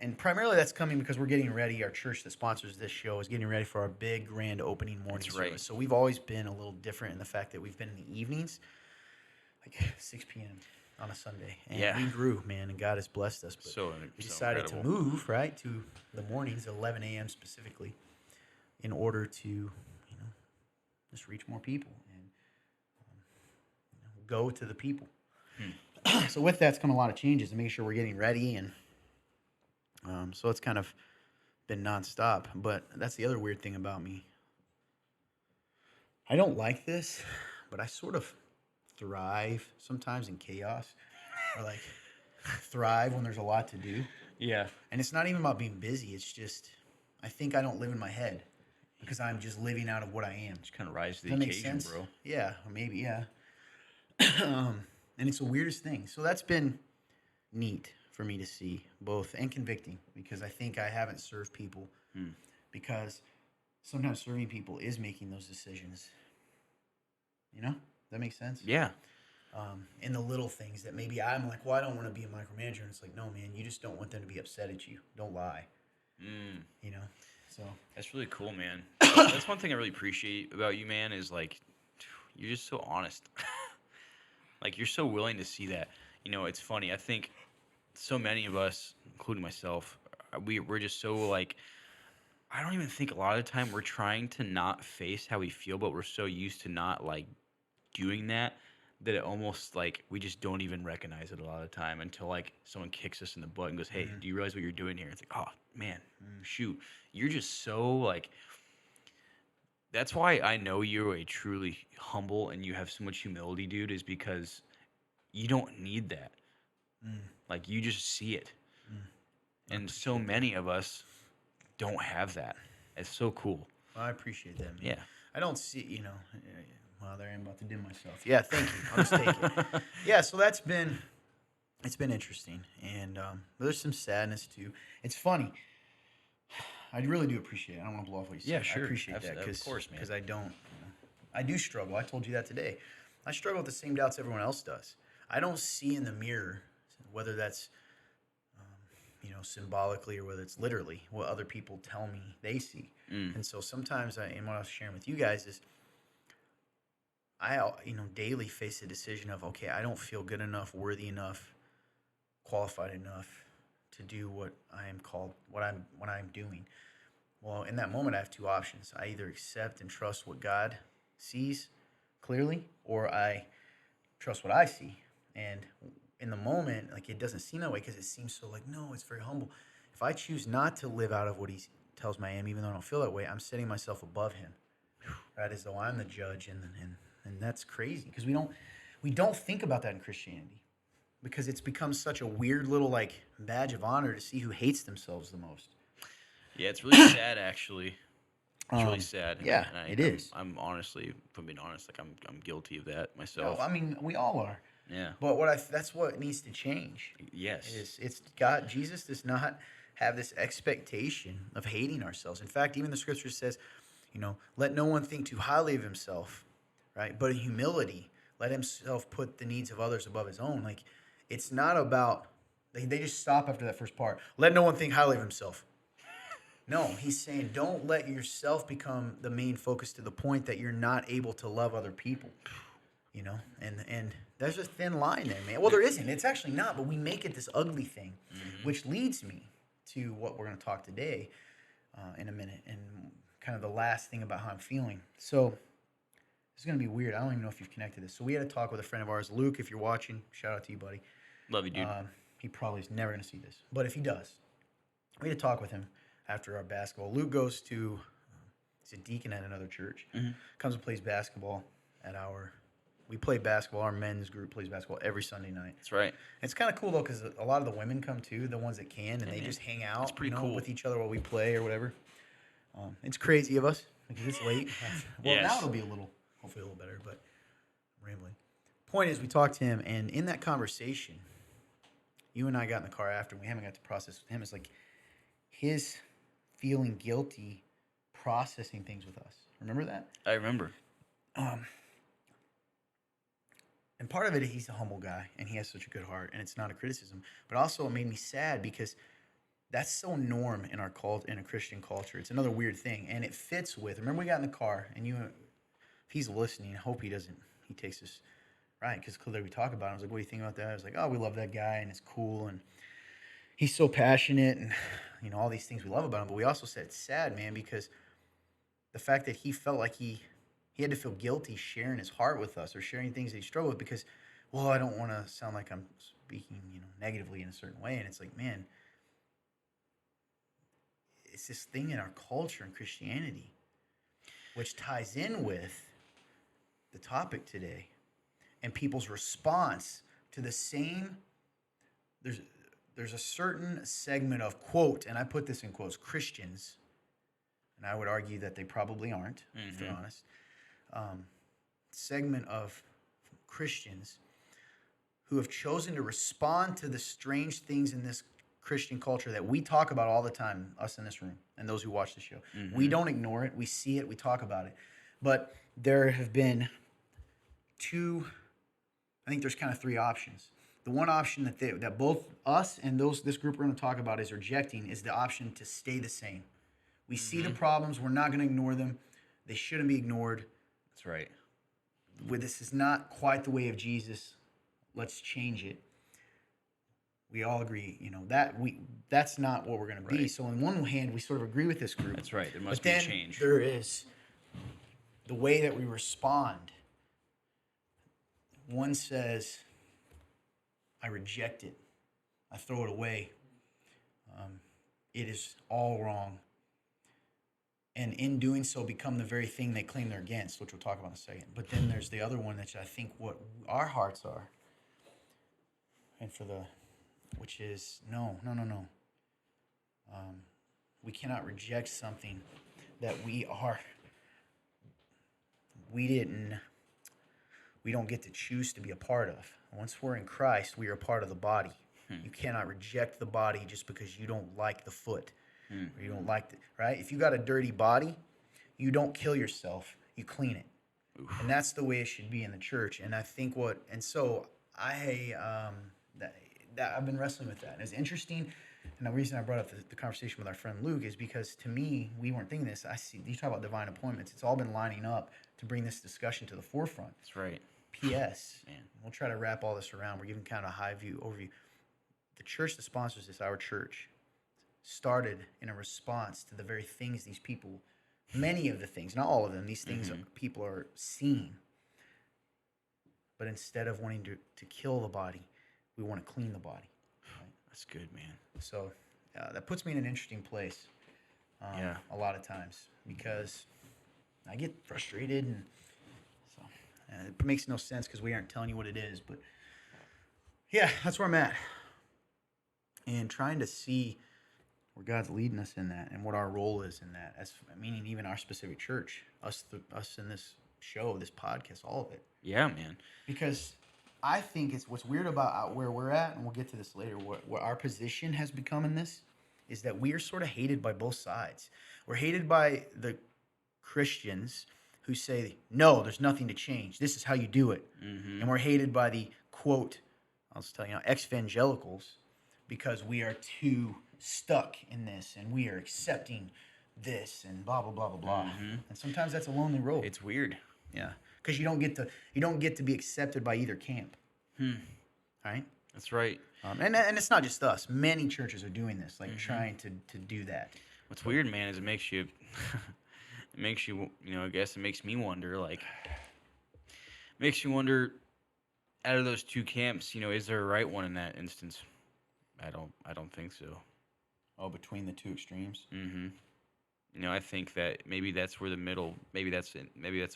And primarily that's coming because we're getting ready. Our church that sponsors this show is getting ready for our big grand opening morning service. So we've always been a little different in the fact that we've been in the evenings, 6 p.m. on a Sunday. And we grew, man, and God has blessed us. But we decided to move, right, to the mornings, 11 a.m. specifically, in order to, just reach more people and go to the people. So with that's come a lot of changes and making sure we're getting ready and so it's kind of been nonstop. But that's the other weird thing about me. I don't like this, but I sort of thrive sometimes in chaos, or thrive when there's a lot to do. Yeah. And it's not even about being busy. It's just, I think I don't live in my head because I'm just living out of what I am. Just kind of rise to the Does that make occasion, sense? bro. Yeah, or maybe, yeah. And it's the weirdest thing. So that's been neat for me to see, both, and convicting, because I think I haven't served people because sometimes serving people is making those decisions. Does that make sense? Yeah. In the little things that maybe I'm like, well, I don't want to be a micromanager. And it's like, no, man, you just don't want them to be upset at you. Don't lie. So that's really cool, man. That's one thing I really appreciate about you, man, is you're just so honest. You're so willing to see that. It's funny. I think so many of us, including myself, we're just so I don't even think a lot of the time we're trying to not face how we feel, but we're so used to not doing that it almost we just don't even recognize it a lot of the time until someone kicks us in the butt and goes, hey, do you realize what you're doing here? It's like, oh man, shoot, you're just so that's why I know you're a truly humble and you have so much humility, dude, is because you don't need that. You just see it. And so many of us don't have that. It's so cool. Well, I appreciate that, man. Yeah. I don't see, well, there I am about to dim myself. Yeah, thank you. I'll just take it. Yeah, so it's been interesting. And there's some sadness, too. It's funny. I really do appreciate it. I don't want to blow off what you said. Yeah, sure. I appreciate that. Of course, man. Because I don't, I do struggle. I told you that today. I struggle with the same doubts everyone else does. I don't see in the mirror, whether that's symbolically or whether it's literally what other people tell me they see. Mm. And so sometimes and what I was sharing with you guys is I, daily face the decision of, okay, I don't feel good enough, worthy enough, qualified enough to do what I am called, what I'm doing. Well, in that moment, I have two options. I either accept and trust what God sees clearly, or I trust what I see. And in the moment, like, it doesn't seem that way because it seems so like, no, it's very humble. If I choose not to live out of what he tells me I am, even though I don't feel that way, I'm setting myself above him, right? As though I'm the judge, and that's crazy because we don't think about that in Christianity because it's become such a weird little like badge of honor to see who hates themselves the most. Yeah, it's really sad, actually. It's really sad. Yeah, it is. I'm honestly, if I'm being honest, like I'm guilty of that No, myself. I mean we all are. Yeah. But that's what needs to change. Yes. It's God. Jesus does not have this expectation of hating ourselves. In fact, even the scripture says, let no one think too highly of himself, right? But in humility, let himself put the needs of others above his own. Like, it's not about, they just stop after that first part. Let no one think highly of himself. No, he's saying don't let yourself become the main focus to the point that you're not able to love other people. And there's a thin line there, man. Well, there isn't. It's actually not, but we make it this ugly thing, which leads me to what we're going to talk today in a minute, and kind of the last thing about how I'm feeling. So this is going to be weird. I don't even know if you've connected this. So we had a talk with a friend of ours, Luke. If you're watching, shout out to you, buddy. Love you, dude. He probably is never going to see this, but if he does, we had a talk with him after our basketball. Luke goes to, he's a deacon at another church, comes and plays basketball at we play basketball. Our men's group plays basketball every Sunday night. That's right. It's kind of cool, though, because a lot of the women come, too, the ones that can, and they just hang out It's pretty cool with each other while we play or whatever. It's crazy of us because it's late. Well, Yes. now it'll be hopefully a little better, but I'm rambling. Point is, we talked to him, and in that conversation, you and I got in the car after, and we haven't got to process with him. It's like his feeling guilty processing things with us. Remember that? I remember. And part of it, he's a humble guy, and he has such a good heart, and it's not a criticism. But also, it made me sad because that's so norm in our in a Christian culture. It's another weird thing, and it fits with. Remember, we got in the car, and if he's listening, I hope he takes this right, because clearly we talk about it. I was like, what do you think about that? I was like, oh, we love that guy, and it's cool, and he's so passionate, and all these things we love about him. But we also said it's sad, man, because the fact that he felt like he had to feel guilty sharing his heart with us or sharing things that he struggled with because, well, I don't want to sound like I'm speaking, negatively in a certain way. And it's like, man, it's this thing in our culture in Christianity, which ties in with the topic today and people's response to the same. There's a certain segment of, quote, and I put this in quotes, Christians, and I would argue that they probably aren't, if they're honest, segment of Christians who have chosen to respond to the strange things in this Christian culture that we talk about all the time, us in this room and those who watch the show. We don't ignore it. We see it. We talk about it. But there have been I think there's kind of three options. The one option that both us and this group we're going to talk about is rejecting is the option to stay the same. We see the problems. We're not going to ignore them. They shouldn't be ignored. That's right. This is not quite the way of Jesus. Let's change it. We all agree, that's not what we're going to be. Right. So on one hand, we sort of agree with this group. That's right. There must But be then change. there is the way that we respond. One says, I reject it. I throw it away. It is all wrong. And in doing so, become the very thing they claim they're against, which we'll talk about in a second. But then there's the other one that I think what our hearts are. And which is, no. We cannot reject something that we don't get to choose to be a part of. Once we're in Christ, we are a part of the body. You cannot reject the body just because you don't like the foot. Or you don't like right? If you got a dirty body, you don't kill yourself, you clean it. Oof. And that's the way it should be in the church. And I think I've been wrestling with that. And it's interesting. And the reason I brought up the conversation with our friend Luke is because to me, we weren't thinking this. I see you talk about divine appointments. It's all been lining up to bring this discussion to the forefront. That's right. P.S. Man. We'll try to wrap all this around. We're giving kind of a high view overview. The church that sponsors this, our church, started in a response to the very things these people, many of the things, not all of them, these things people are seeing. But instead of wanting to kill the body, we want to clean the body. Right? That's good, man. So that puts me in an interesting place a lot of times because I get frustrated and so it makes no sense because we aren't telling you what it is. But yeah, that's where I'm at. And trying to see where God's leading us in that and what our role is in that, as meaning even our specific church, us in this show, this podcast, all of it. Yeah, man. Because I think it's what's weird about where we're at, and we'll get to this later, what our position has become in this is that we are sort of hated by both sides. We're hated by the Christians who say, no, there's nothing to change. This is how you do it. And we're hated by the, quote, I'll just tell you now, evangelicals, because we are too stuck in this and we are accepting this and blah, blah, blah, blah, blah. And sometimes that's a lonely road. It's weird. Yeah. Because you don't get to be accepted by either camp. Right? That's right. And it's not just us. Many churches are doing this, like trying to do that. What's weird, man, is it makes you, I guess it makes me wonder, out of those two camps, is there a right one in that instance? I don't think so. Oh, between the two extremes? I think that maybe that's where the middle, maybe that's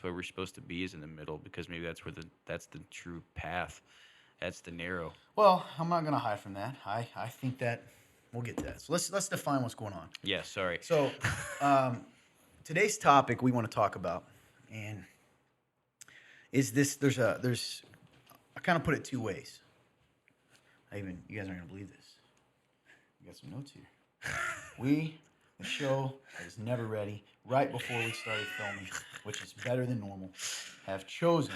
where we're supposed to be, is in the middle, because maybe that's the true path. That's the narrow. Well, I'm not going to hide from that. I think that we'll get to that. So let's define what's going on. Yeah, sorry. So today's topic we want to talk about, and is this, I kind of put it two ways. You guys aren't going to believe this. We got some notes here. The show that is never ready, right before we started filming, which is better than normal, have chosen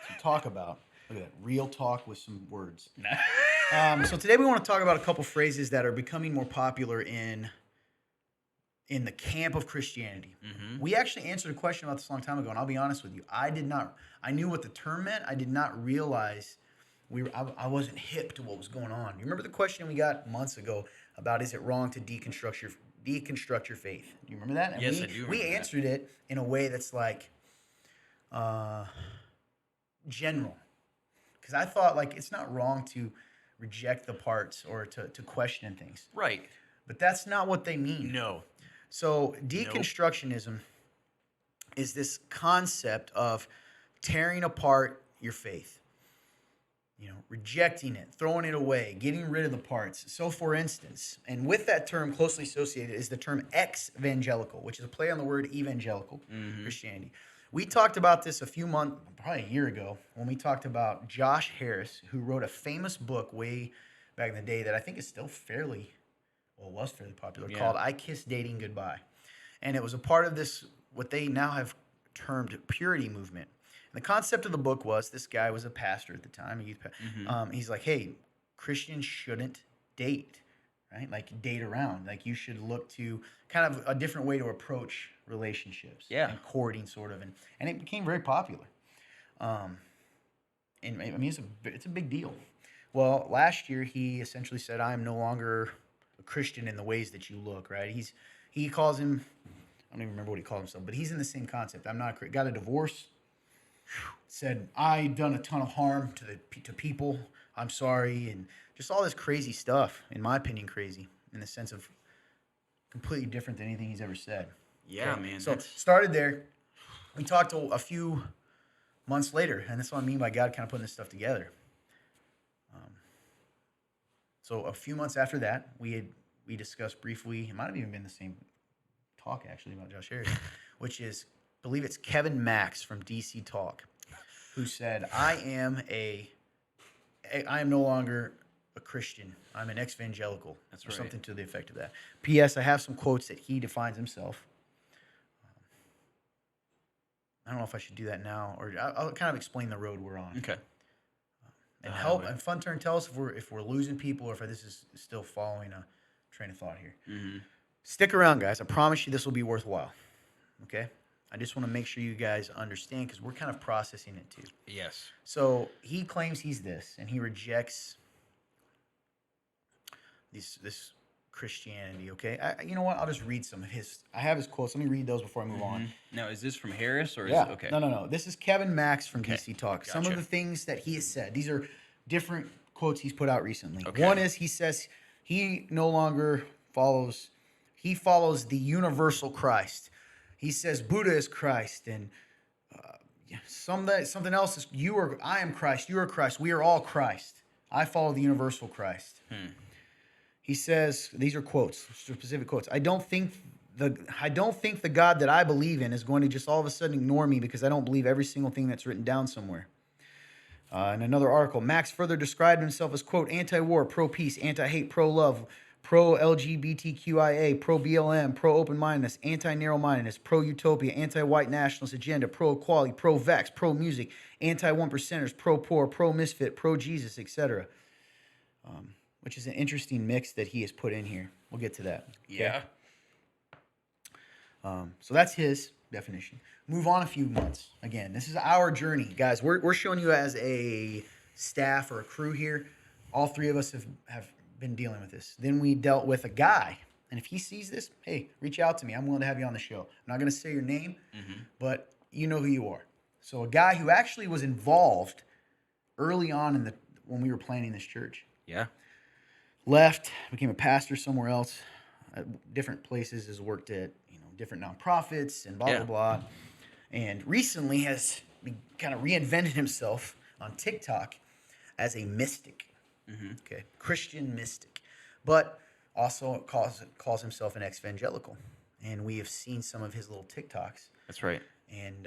to talk about, look at that, real talk with some words. So today we want to talk about a couple phrases that are becoming more popular in the camp of Christianity. We actually answered a question about this a long time ago, and I'll be honest with you, I knew what the term meant. I did not realize I wasn't hip to what was going on. You remember the question we got months ago about, is it wrong to deconstruct your faith? Do you remember that? And yes, I do. We answered it in a way that's like general, because I thought it's not wrong to reject the parts or to question things. Right. But that's not what they mean. No. So deconstructionism is this concept of tearing apart your faith. Rejecting it, throwing it away, getting rid of the parts. So, for instance, and with that term closely associated is the term exvangelical, which is a play on the word evangelical Christianity. We talked about this probably a year ago, when we talked about Josh Harris, who wrote a famous book way back in the day that I think is still was fairly popular, called I Kissed Dating Goodbye. And it was a part of this, what they now have termed purity movement. The concept of the book was, this guy was a pastor at the time, a youth pastor. He's like, hey, Christians shouldn't date, right? Date around. You should look to kind of a different way to approach relationships. Yeah. And courting, sort of. And it became very popular. It's a big deal. Well, last year he essentially said, I am no longer a Christian in the ways that you look, right? He calls him, I don't even remember what he called himself, but he's in the same concept. Got a divorce. Said, I done a ton of harm to people. I'm sorry. And just all this crazy stuff, in my opinion, crazy, in the sense of completely different than anything he's ever said. Yeah, Okay? man. So started there. We talked a few months later, and that's what I mean by God kind of putting this stuff together. So a few months after that, we discussed briefly, it might have even been the same talk, actually, about Josh Harris, which is, I believe it's Kevin Max from DC Talk, who said, I am no longer a Christian. I'm an exvangelical. That's or right. Something to the effect of that. P.S. I have some quotes that he defines himself. I don't know if I should do that now, or I'll kind of explain the road we're on. Okay. and help. And Fun Turn, tell us if we're losing people or if this is still following a train of thought here. Mm-hmm. Stick around, guys. I promise you this will be worthwhile. Okay? I just want to make sure you guys understand because we're kind of processing it too. Yes. So he claims he's this, and he rejects this Christianity. Okay, you know what? I'll just read some of his. I have his quotes. Let me read those before I move on. Now, is this from Harris or is Yeah. it okay? No. This is Kevin Max from Okay. DC Talk. Some Gotcha. of the things that he has said. These are different quotes he's put out recently. Okay. One is he says he no longer follows. He follows the universal Christ. He says Buddha is Christ, and something else is I am Christ. You are Christ. We are all Christ. I follow the universal Christ. He says, these are quotes, specific quotes. I don't think the God that I believe in is going to just all of a sudden ignore me because I don't believe every single thing that's written down somewhere. In another article, Max further described himself as, quote, anti-war, pro-peace, anti-hate, pro-love, pro-LGBTQIA, pro-BLM, pro-open-mindedness, anti-narrow-mindedness, pro-utopia, anti-white nationalist agenda, pro-equality, pro-vax, pro-music, anti-one-percenters, pro-poor, pro-misfit, pro-Jesus, etc. Which is an interesting mix that he has put in here. We'll get to that. Okay? Yeah. So that's his definition. Move on a few months. Again, this is our journey. Guys, we're showing you as a staff or a crew here. All three of us have been dealing with this. Then we dealt with a guy. And if he sees this, hey, reach out to me. I'm willing to have you on the show. I'm not going to say your name, but you know who you are. So a guy who actually was involved early on when we were planning this church. Yeah. Left, became a pastor somewhere else, different places, has worked at different nonprofits and blah, blah, blah. And recently has kind of reinvented himself on TikTok as a mystic, okay, Christian mystic, but also calls himself an exvangelical. And we have seen some of his little TikToks. That's right. And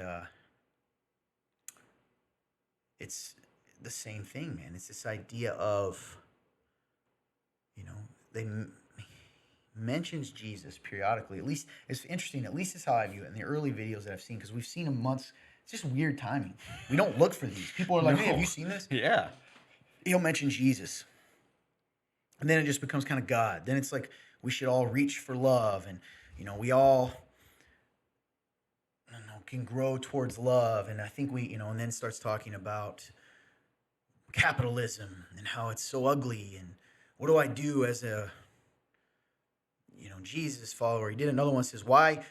it's the same thing, man. It's this idea of, they mentions Jesus periodically. At least it's interesting. At least it's how I view it in the early videos that I've seen, because we've seen him months. It's just weird timing. We don't look for these. People are like, "Hey, have you seen this?" Yeah. He'll mention Jesus, and then it just becomes kind of God. Then it's like we should all reach for love, and we all can grow towards love. And I think and then starts talking about capitalism and how it's so ugly, and what do I do as a Jesus follower? He did another one, says, why?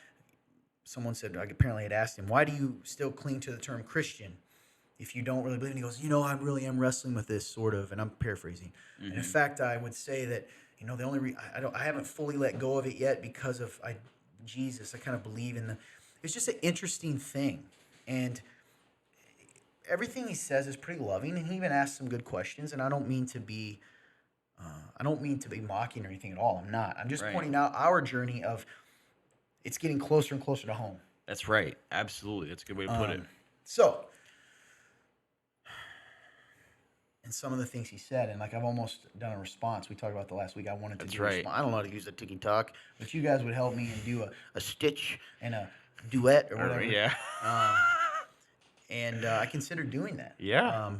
Someone said, apparently had asked him, why do you still cling to the term Christian if you don't really believe? And he goes, I really am wrestling with this, sort of, and I'm paraphrasing. And in fact, I would say that, the only I haven't fully let go of it yet because of Jesus. I kind of believe in it's just an interesting thing. And everything he says is pretty loving, and he even asks some good questions, and I don't mean to be mocking or anything at all. I'm not. I'm just pointing out our journey of it's getting closer and closer to home. That's right. Absolutely. That's a good way to put it. So, and some of the things he said, and I've almost done a response. We talked about the last week. I wanted to do a response. I don't know how to use the TikTok, but you guys would help me and do a stitch and a duet or whatever. Yeah. And I considered doing that. Yeah.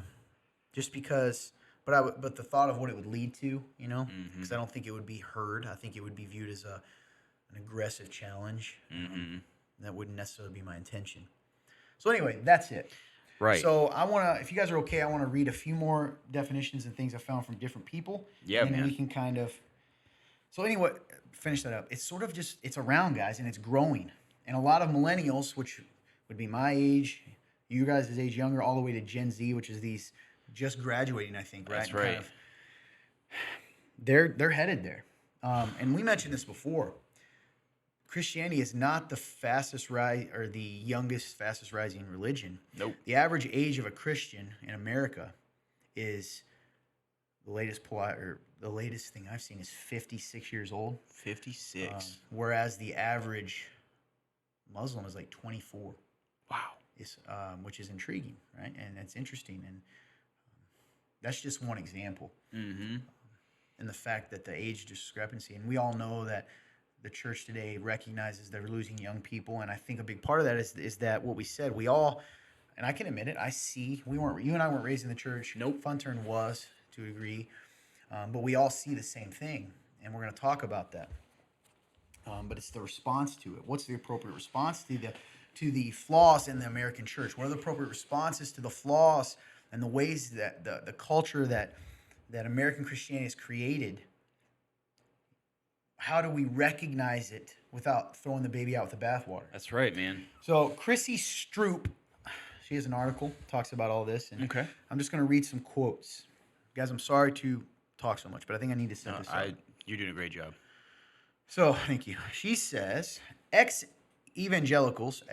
Just because... But the thought of what it would lead to, because I don't think it would be heard. I think it would be viewed as an aggressive challenge. That wouldn't necessarily be my intention. So anyway, that's it. Right. So if you guys are okay, I want to read a few more definitions and things I found from different people. Yeah, and man. we can kind of. So anyway, finish that up. It's sort of it's around, guys, and it's growing. And a lot of millennials, which would be my age, you guys' age younger, all the way to Gen Z, which is these just graduating, I think, right? That's right. Kind of, they're headed there. And we mentioned this before. Christianity is not the fastest fastest rising religion. Nope. The average age of a Christian in America is the latest thing I've seen is 56 years old. 56. Whereas the average Muslim is like 24. Wow. Which is intriguing, right? And that's interesting. And that's just one example. And the fact that the age discrepancy, and we all know that the church today recognizes they're losing young people, and I think a big part of that is that what we said, we all, and I can admit it, you and I weren't raised in the church. Nope. Fun Turn was, to a degree. But we all see the same thing, and we're going to talk about that. But it's the response to it. What's the appropriate response to the flaws in the American church? What are the appropriate responses to the flaws and the ways that the culture that American Christianity has created? How do we recognize it without throwing the baby out with the bathwater? That's right, man. So Chrissy Stroop, she has an article, talks about all this. And Okay. I'm just going to read some quotes. Guys, I'm sorry to talk so much, but I think I need to set this up. You're doing a great job. So, thank you. She says, ex-evangelicals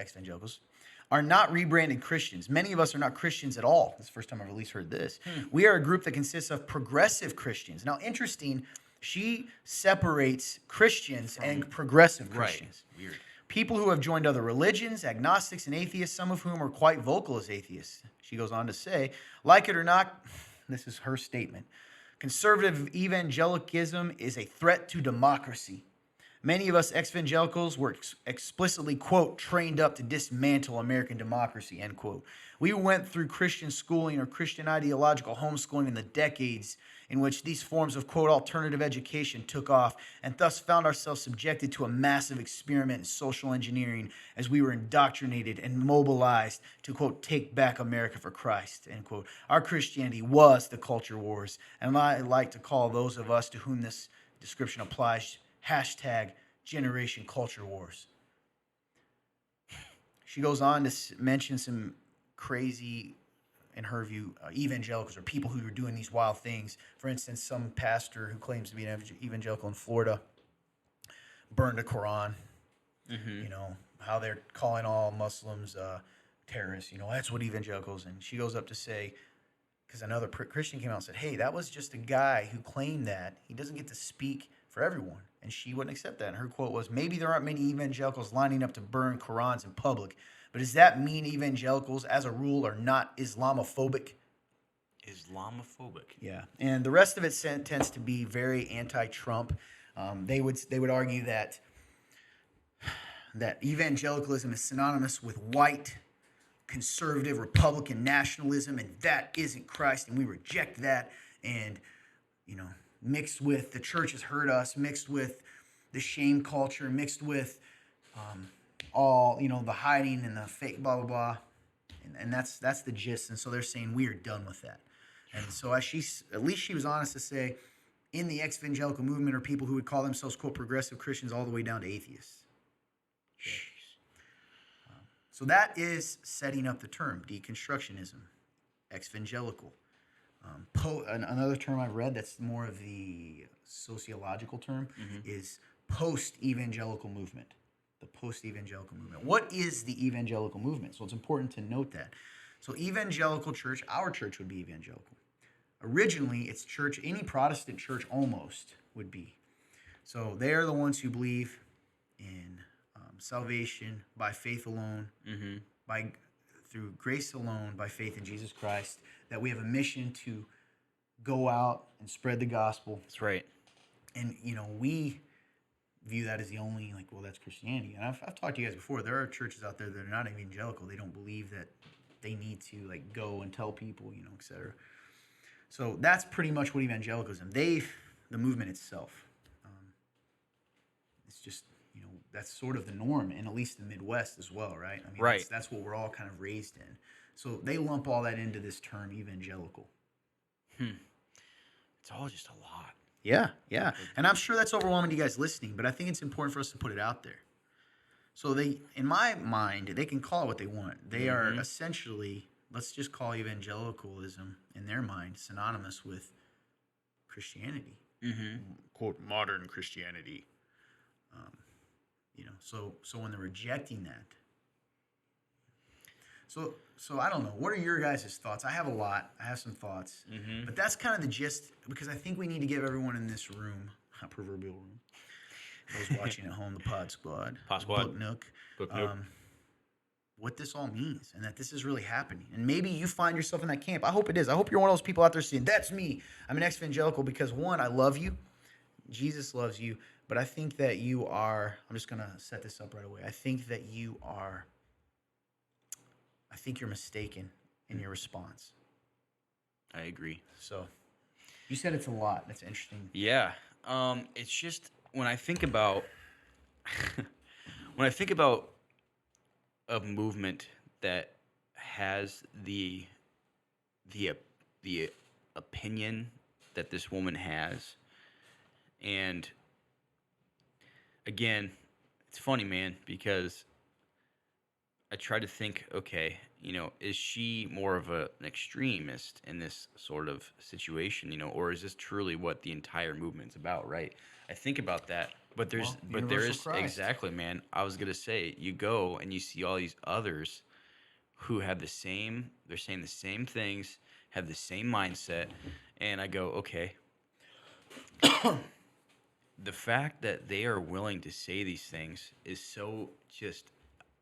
are not rebranded Christians. Many of us are not Christians at all. This is the first time I've at least heard this. We are a group that consists of progressive Christians. Now, interesting, she separates Christians and progressive Christians. Right. Weird. People who have joined other religions, agnostics, and atheists, some of whom are quite vocal as atheists. She goes on to say, like it or not, this is her statement, conservative evangelicism is a threat to democracy. Many of us evangelicals were explicitly, quote, trained up to dismantle American democracy, end quote. We went through Christian schooling or Christian ideological homeschooling in the decades in which these forms of, quote, alternative education took off, and thus found ourselves subjected to a massive experiment in social engineering as we were indoctrinated and mobilized to, quote, take back America for Christ, end quote. Our Christianity was the culture wars, and I like to call those of us to whom this description applies, hashtag Generation Culture Wars. She goes on to mention some crazy, in her view, evangelicals or people who are doing these wild things. For instance, some pastor who claims to be an evangelical in Florida burned a Quran. Mm-hmm. You know, how they're calling all Muslims terrorists. You know, that's what evangelicals. And she goes up to say, because another Christian came out and said, hey, that was just a guy who claimed that. He doesn't get to speak for everyone. And she wouldn't accept that. And her quote was, maybe there aren't many evangelicals lining up to burn Qurans in public, but does that mean evangelicals, as a rule, are not Islamophobic? Islamophobic. Yeah. And the rest of it tends to be very anti-Trump. They would argue that evangelicalism is synonymous with white, conservative, Republican nationalism, and that isn't Christ, and we reject that. And, you know, mixed with the church has hurt us, mixed with the shame culture, mixed with all, you know, the hiding and the fake blah, blah, blah. And that's the gist. And so they're saying we are done with that. And so at least she was honest to say, in the ex-evangelical movement are people who would call themselves, quote, progressive Christians all the way down to atheists. Okay. So that is setting up the term, deconstructionism, ex-evangelical. Another term I've read that's more of the sociological term is post-evangelical movement. The post-evangelical movement. What is the evangelical movement? So it's important to note that. So evangelical church, our church would be evangelical. Originally, it's church, any Protestant church almost would be. So they are the ones who believe in salvation by faith alone, through grace alone, by faith in Jesus Christ, that we have a mission to go out and spread the gospel. That's right. And, you know, we view that as the only, like, well, that's Christianity. And I've talked to you guys before. There are churches out there that are not evangelical. They don't believe that they need to, like, go and tell people, you know, et cetera. So that's pretty much what evangelicalism, the movement itself. It's just, you know, that's sort of the norm, and at least the Midwest as well, right? I mean, right. That's what we're all kind of raised in. So they lump all that into this term evangelical. It's all just a lot. Yeah. And I'm sure that's overwhelming to you guys listening, but I think it's important for us to put it out there. So they, in my mind, they can call it what they want. They are essentially, let's just call evangelicalism, in their mind, synonymous with Christianity. Quote, modern Christianity. You know, so when they're rejecting that. So I don't know. What are your guys' thoughts? I have a lot. I have some thoughts. But that's kind of the gist, because I think we need to give everyone in this room, a proverbial room, those watching at home, the Pod Squad, Book Nook, what this all means, and that this is really happening. And maybe you find yourself in that camp. I hope it is. I hope you're one of those people out there saying, that's me. I'm an ex-evangelical, because, one, I love you. Jesus loves you. But I think that you are, I'm just going to set this up right away. I think I think you're mistaken in your response. I agree. So you said it's a lot. That's interesting. Yeah. It's just when I think about when I think about a movement that has the the opinion that this woman has, and again, it's funny, man, because I try to think, okay, is she more of an extremist in this sort of situation, or is this truly what the entire movement's about, right? I think about that, but Well, there universal is Christ. exactly, man. I was gonna say, you go and you see all these others who have they're saying the same things, have the same mindset, and I go, okay, the fact that they are willing to say these things is so just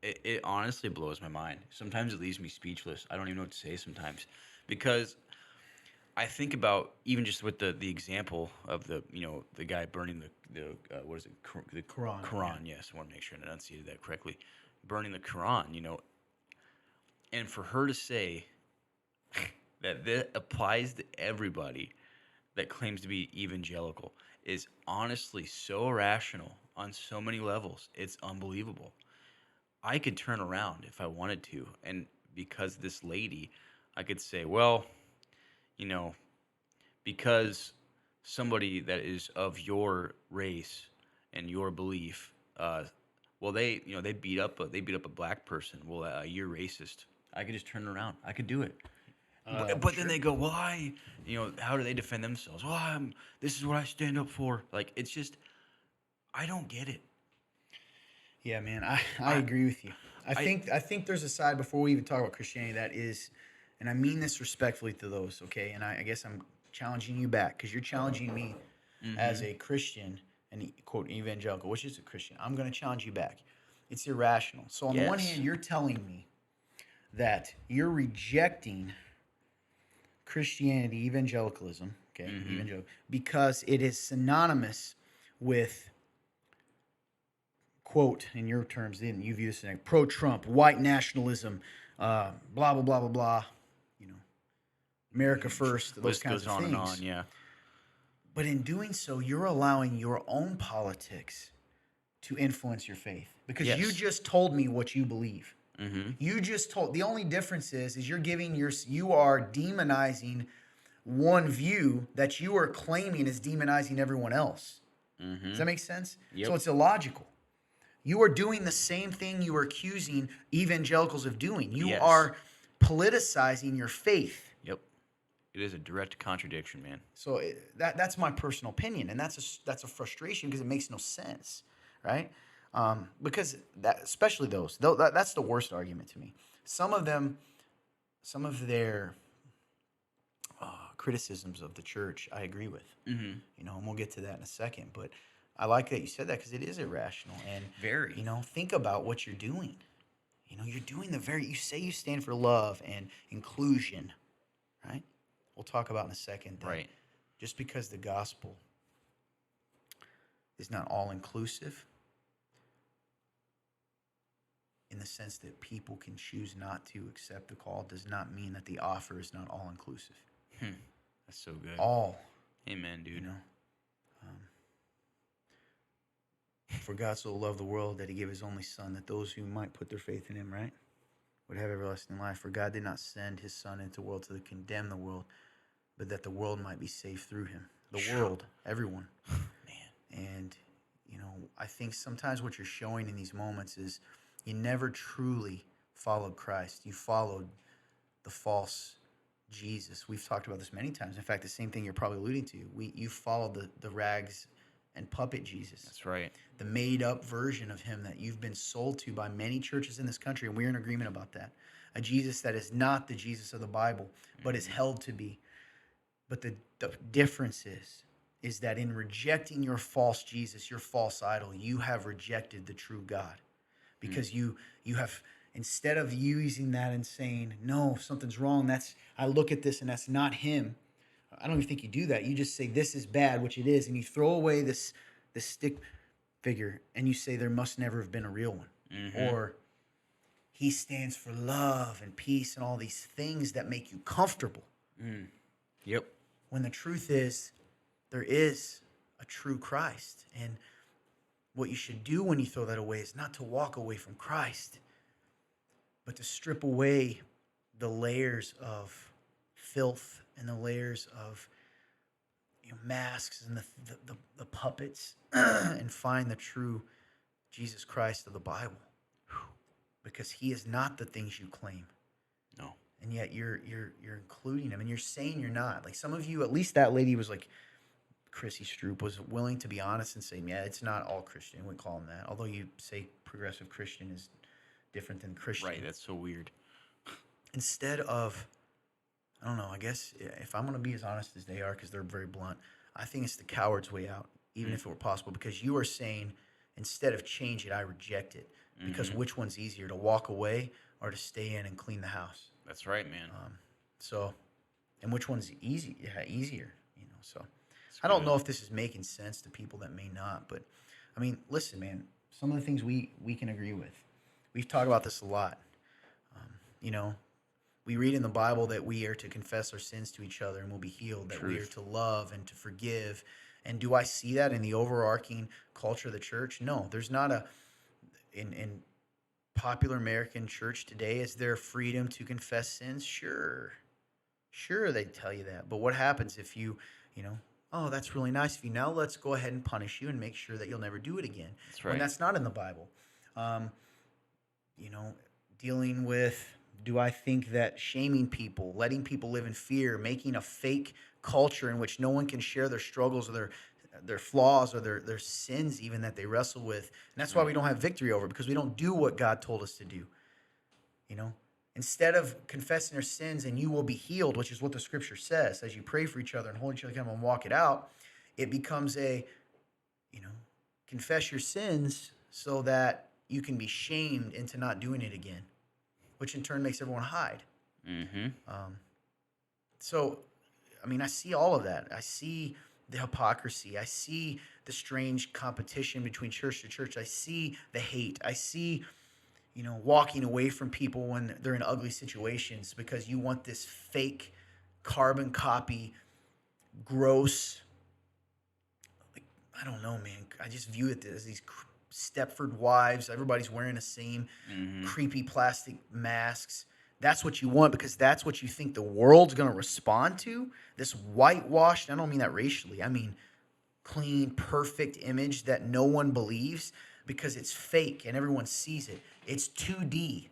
it honestly blows my mind. Sometimes it leaves me speechless. I don't even know what to say sometimes, because I think about even just with the example of the guy burning the what is it, the Quran, Quran. Yes, I want to make sure I enunciated that correctly. Burning the Quran, and for her to say that this applies to everybody that claims to be evangelical is honestly so irrational on so many levels. It's unbelievable. I could turn around if I wanted to, and because this lady, I could say, well, you know, because somebody that is of your race and your belief, well, they beat up a black person. Well, you're racist. I could just turn around. I could do it. But then Sure. they go, why? How do they defend themselves? Well, this is what I stand up for. Like, it's just, I don't get it. Yeah, man, I I, agree with you. I I, think there's a side before we even talk about Christianity that is, and I mean this respectfully to those, okay? And I guess I'm challenging you back because you're challenging me as a Christian and quote evangelical, which is a Christian. I'm going to challenge you back. It's irrational. So on the one yes. hand, you're telling me that you're rejecting Christianity, evangelicalism, okay, evangelical, because it is synonymous with quote in your terms. Then you view this as pro-Trump, white nationalism, blah blah blah blah blah. You know, America first, those List kinds goes of on and things. on, yeah. But in doing so, you're allowing your own politics to influence your faith because you Yes. just told me what you believe. You just told. The only difference is you are demonizing one view that you are claiming is demonizing everyone else. Does that make sense? Yep. So it's illogical. You are doing the same thing you are accusing evangelicals of doing. You Yes. are politicizing your faith. Yep. It is a direct contradiction, man. So that's my personal opinion, and that's a frustration because it makes no sense, right? Because especially that's the worst argument to me. Some of their criticisms of the church, I agree with. And we'll get to that in a second. But I like that you said that because it is irrational. And Very. think about what you're doing. You're doing you say you stand for love and inclusion, right? We'll talk about in a second that Right. just because the gospel is not all inclusive in the sense that people can choose not to accept the call does not mean that the offer is not all inclusive. That's so good. All, Amen, dude. For God so loved the world that he gave his only son, that those who might put their faith in him, right, would have everlasting life. For God did not send his son into the world to condemn the world, but that the world might be saved through him. The world, everyone. Man. And, I think sometimes what you're showing in these moments is you never truly followed Christ. You followed the false Jesus. We've talked about this many times. In fact, the same thing you're probably alluding to. You followed the rags and puppet Jesus. That's right. The made-up version of him that you've been sold to by many churches in this country, and we're in agreement about that. A Jesus that is not the Jesus of the Bible, but is held to be. But the difference is that in rejecting your false Jesus, your false idol, you have rejected the true God. Because you have, instead of using that and saying, no, something's wrong, I look at this and that's not him. I don't even think you do that. You just say, this is bad, which it is, and you throw away this stick figure and you say there must never have been a real one. Or He stands for love and peace and all these things that make you comfortable. Yep. When the truth is, there is a true Christ. And what you should do when you throw that away is not to walk away from Christ, but to strip away the layers of filth and the layers of masks and the puppets and find the true Jesus Christ of the Bible. Because he is not the things you claim. No. And yet you're including him, and you're saying you're not. Like some of you, at least that lady was like, Chrissy Stroop was willing to be honest and say, yeah, it's not all Christian. We call them that. Although you say progressive Christian is different than Christian. Right, that's so weird. Instead of, I don't know, I guess if I'm going to be as honest as they are, because they're very blunt, I think it's the coward's way out, even if it were possible, because you are saying, instead of change it, I reject it. Because which one's easier, to walk away or to stay in and clean the house? That's right, man. And which one's easier? So That's I don't good. know if this is making sense to people that may not, but I mean, listen, man, some of the things we can agree with. We've talked about this a lot. We read in the Bible that we are to confess our sins to each other and we'll be healed, that we are to love and to forgive. And do I see that in the overarching culture of the church? No, there's not a... In popular American church today, is there freedom to confess sins? Sure, they tell you that. But what happens if oh, that's really nice of you. Now let's go ahead and punish you and make sure that you'll never do it again. That's right. When that's not in the Bible. Dealing with, do I think that shaming people, letting people live in fear, making a fake culture in which no one can share their struggles or their flaws or their sins even that they wrestle with. And that's why we don't have victory over it, because we don't do what God told us to do. Instead of confessing our sins and you will be healed, which is what the scripture says, as you pray for each other and hold each other accountable and walk it out, it becomes confess your sins so that you can be shamed into not doing it again, which in turn makes everyone hide. So, I mean, I see all of that. I see the hypocrisy. I see the strange competition between church to church. I see the hate. I see, walking away from people when they're in ugly situations because you want this fake carbon copy, gross, I don't know, man. I just view it as these Stepford wives. Everybody's wearing the same creepy plastic masks. That's what you want because that's what you think the world's going to respond to. This whitewashed, I don't mean that racially. I mean clean, perfect image that no one believes because it's fake and everyone sees it. It's 2D.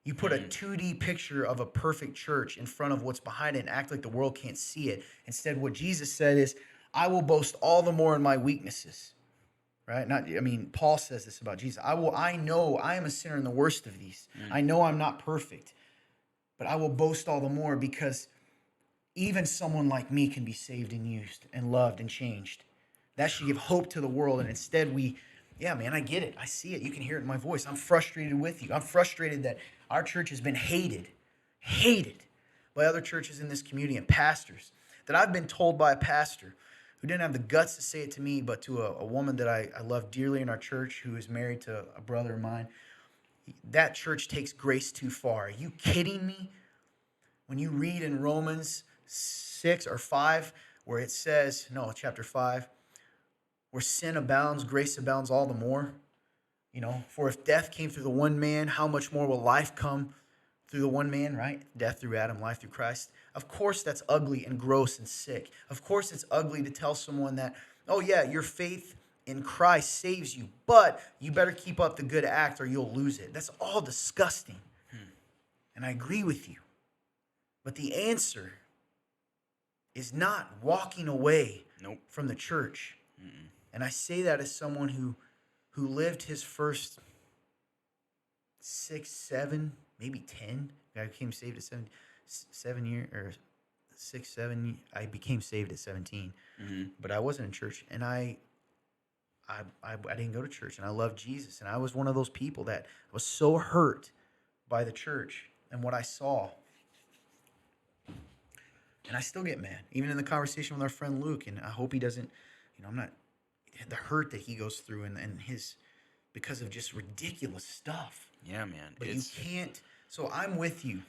You put a 2D picture of a perfect church in front of what's behind it and act like the world can't see it. Instead, what Jesus said is, I will boast all the more in my weaknesses. Right? Paul says this about Jesus. I know I am a sinner in the worst of these. I know I'm not perfect. But I will boast all the more because even someone like me can be saved and used and loved and changed. That should give hope to the world. And instead I get it. I see it. You can hear it in my voice. I'm frustrated with you. I'm frustrated that our church has been hated by other churches in this community and pastors. That I've been told by a pastor who didn't have the guts to say it to me, but to a woman that I love dearly in our church who is married to a brother of mine. That church takes grace too far. Are you kidding me? When you read in Romans 6 or 5, where it says, chapter 5, where sin abounds, grace abounds all the more. For if death came through the one man, how much more will life come through the one man, right? Death through Adam, life through Christ. Of course that's ugly and gross and sick. Of course it's ugly to tell someone that, your faith in Christ saves you, but you better keep up the good act or you'll lose it. That's all disgusting. And I agree with you. But the answer is not walking away from the church. And I say that as someone who lived his first 6, 7, maybe 10. I became saved at 7 years, or 6, 7. I became saved at 17. But I wasn't in church, and I didn't go to church, and I loved Jesus, and I was one of those people that was so hurt by the church and what I saw. And I still get mad, even in the conversation with our friend Luke, and I hope he doesn't, I'm not, the hurt that he goes through and his because of just ridiculous stuff. Yeah, man. But you can't. So I'm with you,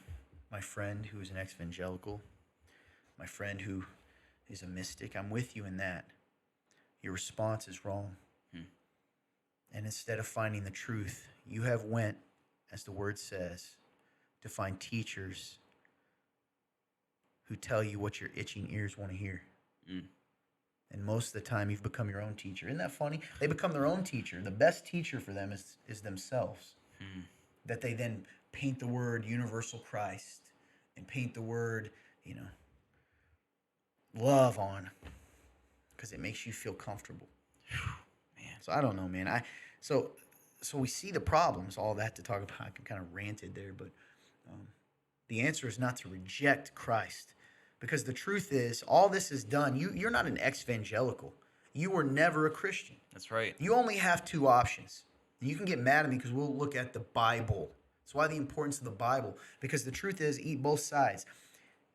my friend who is an exvangelical, my friend who is a mystic. I'm with you in that. Your response is wrong. And instead of finding the truth, you have went, as the word says, to find teachers who tell you what your itching ears want to hear. And most of the time, you've become your own teacher. Isn't that funny? They become their own teacher. The best teacher for them is themselves. That they then paint the word universal Christ and paint the word, love on, because it makes you feel comfortable. Man, so I don't know, man. So we see the problems. All that to talk about. I kind of ranted there, but the answer is not to reject Christ, because the truth is, all this is done. You're not an exvangelical. You were never a Christian. That's right. You only have two options. And you can get mad at me because we'll look at the Bible. That's why the importance of the Bible. Because the truth is, eat both sides.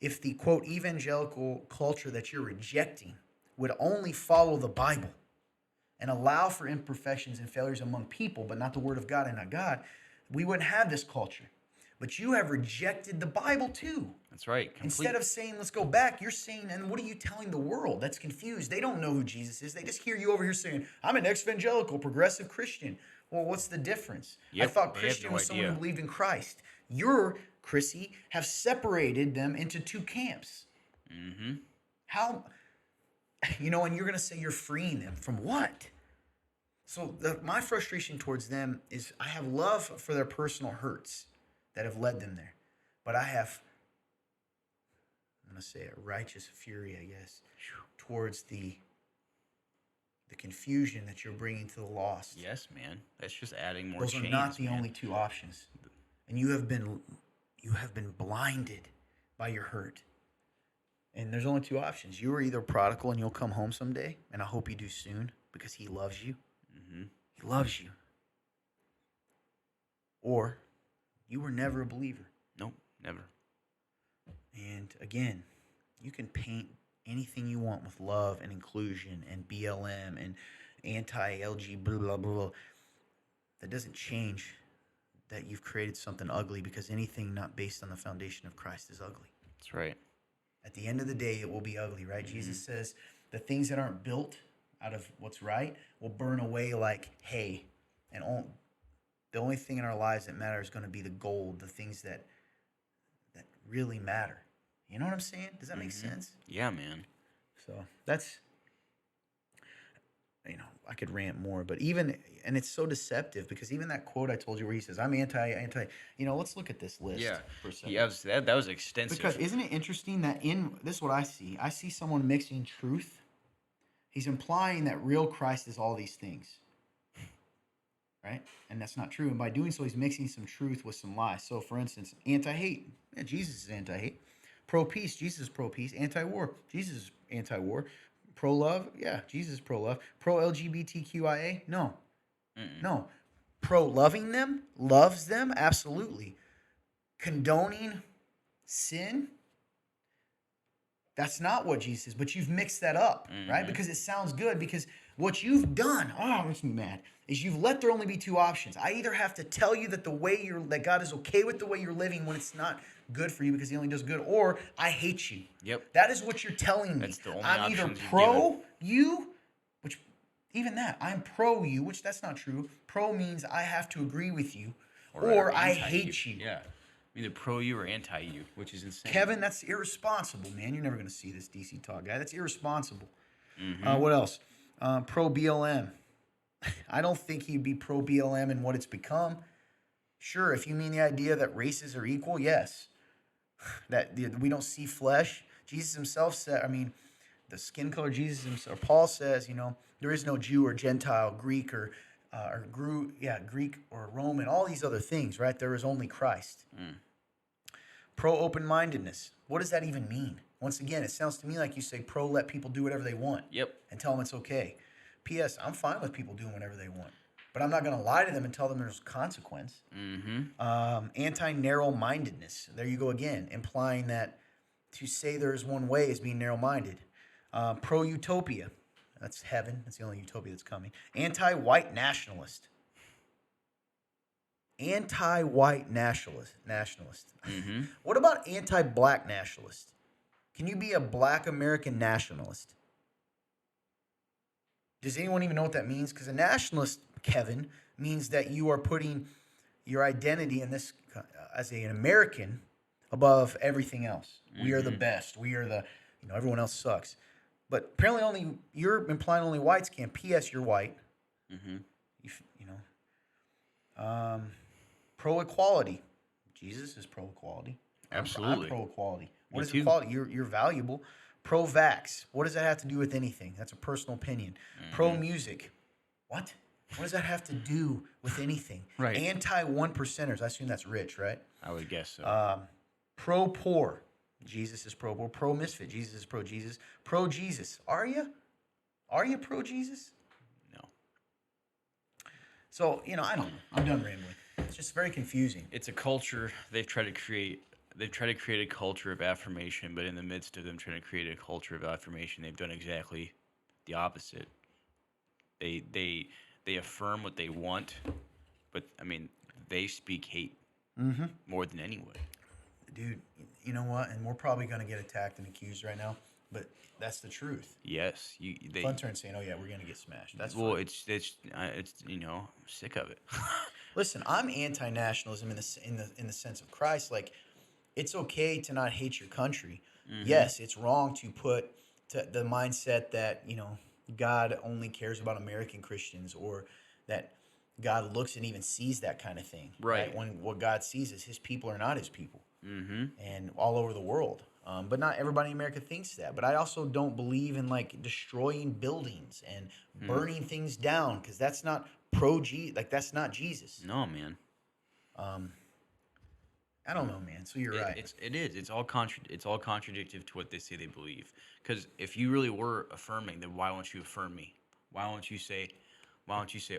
If the, quote, evangelical culture that you're rejecting would only follow the Bible and allow for imperfections and failures among people, but not the Word of God and not God, we wouldn't have this culture. But you have rejected the Bible too. That's right. Instead of saying, let's go back, you're saying, and what are you telling the world that's confused? They don't know who Jesus is. They just hear you over here saying, I'm an exvangelical, progressive Christian. Well, what's the difference? Yep, I thought they Christian have no was someone who idea. believed in Christ. Your, Chrissy, have separated them into two camps. How, and you're going to say you're freeing them from what? So my frustration towards them is I have love for their personal hurts that have led them there. But I have, I'm going to say a righteous fury, I guess, towards the confusion that you're bringing to the lost. Yes, man. That's just adding more Those chains, are not the man. only two options. And you have been blinded by your hurt. And there's only two options. You are either prodigal and you'll come home someday, and I hope you do soon because he loves you. He loves you. Or you were never a believer. Nope, never. And again, you can paint anything you want with love and inclusion and BLM and anti-LG blah, blah, blah, blah. That doesn't change that you've created something ugly, because anything not based on the foundation of Christ is ugly. That's right. At the end of the day, it will be ugly, right? Jesus says the things that aren't built out of what's right will burn away like hay. And the only thing in our lives that matters is going to be the gold, the things that really matter. You know what I'm saying? Does that make sense? Yeah, man. So that's, I could rant more, but and it's so deceptive, because even that quote I told you where he says, I'm anti, let's look at this list for a second. Yeah, that was extensive. Because isn't it interesting that this is what I see someone mixing truth. He's implying that real Christ is all these things, right? And that's not true. And by doing so, he's mixing some truth with some lies. So, for instance, anti-hate. Yeah, Jesus is anti-hate. Pro-peace. Jesus is pro-peace. Anti-war. Jesus is anti-war. Pro-love. Yeah, Jesus is pro-love. Pro-LGBTQIA. No. No. Pro-loving them. Loves them. Absolutely. Condoning sin. That's not what Jesus is, but you've mixed that up, right? Because it sounds good, because what you've done, it makes me mad, is you've let there only be two options. I either have to tell you that that God is okay with the way you're living when it's not good for you because he only does good, or I hate you. Yep. That is what you're telling me. That's the only I'm either options you've pro you, which even that, I'm pro you, which that's not true. Pro means I have to agree with you, or I hate you. Yeah. Either pro you or anti you, which is insane. Kevin, that's irresponsible, man. You're never going to see this DC talk guy. That's irresponsible. What else? Pro BLM. I don't think he'd be pro BLM in what it's become. Sure, if you mean the idea that races are equal, yes. That we don't see flesh. Jesus himself said, the skin color Jesus himself, Paul says, there is no Jew or Gentile, Greek or Greek or Roman, all these other things, right? There is only Christ. Pro open-mindedness. What does that even mean? Once again, it sounds to me like you say pro let people do whatever they want. Yep. And tell them it's okay. P.S. I'm fine with people doing whatever they want, but I'm not going to lie to them and tell them there's consequence. Anti-narrow-mindedness. There you go again, implying that to say there is one way is being narrow-minded. Pro-utopia. That's heaven. That's the only utopia that's coming. Anti-white nationalist. anti-white nationalist. Mm-hmm. What about anti-black nationalist? Can you be a black American nationalist? Does anyone even know what that means? Because a nationalist, Kevin, means that you are putting your identity in this as an American above everything else. We are the Mm-hmm. best. We are the, everyone else sucks. But apparently you're implying only whites can. P.S. You're white. Mm-hmm. You know. Pro-equality. Jesus is pro-equality. I'm Absolutely. pro-equality. What Me is too. equality? You're valuable. Pro-vax. What does that have to do with anything? That's a personal opinion. Mm-hmm. Pro-music. What? What does that have to do with anything? Right. Anti-one percenters. I assume that's rich, right? I would guess so. Pro-poor. Jesus is pro-poor. Pro-misfit. Jesus is pro-Jesus. Pro-Jesus. Are you? Are you pro-Jesus? No. So, I don't know. I'm done rambling. It's just very confusing. It's a culture they've tried to create. They've tried to create a culture of affirmation, but in the midst of them trying to create a culture of affirmation, they've done exactly the opposite. They affirm what they want, but I mean they speak hate more than anyone. Dude, you know what? And we're probably going to get attacked and accused right now, but that's the truth. Yes, Fun turn saying, "Oh yeah, we're going to get smashed." That's well, fine. it's I'm sick of it. Listen, I'm anti-nationalism in the sense of Christ. Like, it's okay to not hate your country. Yes, it's wrong to put the mindset that God only cares about American Christians, or that God looks and even sees that kind of thing. Right. When what God sees is His people are not His people, Mm-hmm. and all over the world. But not everybody in America thinks that. But I also don't believe in like destroying buildings and burning things down, because that's not that's not Jesus. No, man. I don't know, man. So you're right. It is. It's all contradictive to what they say they believe. Because if you really were affirming, then why won't you affirm me? Why won't you say,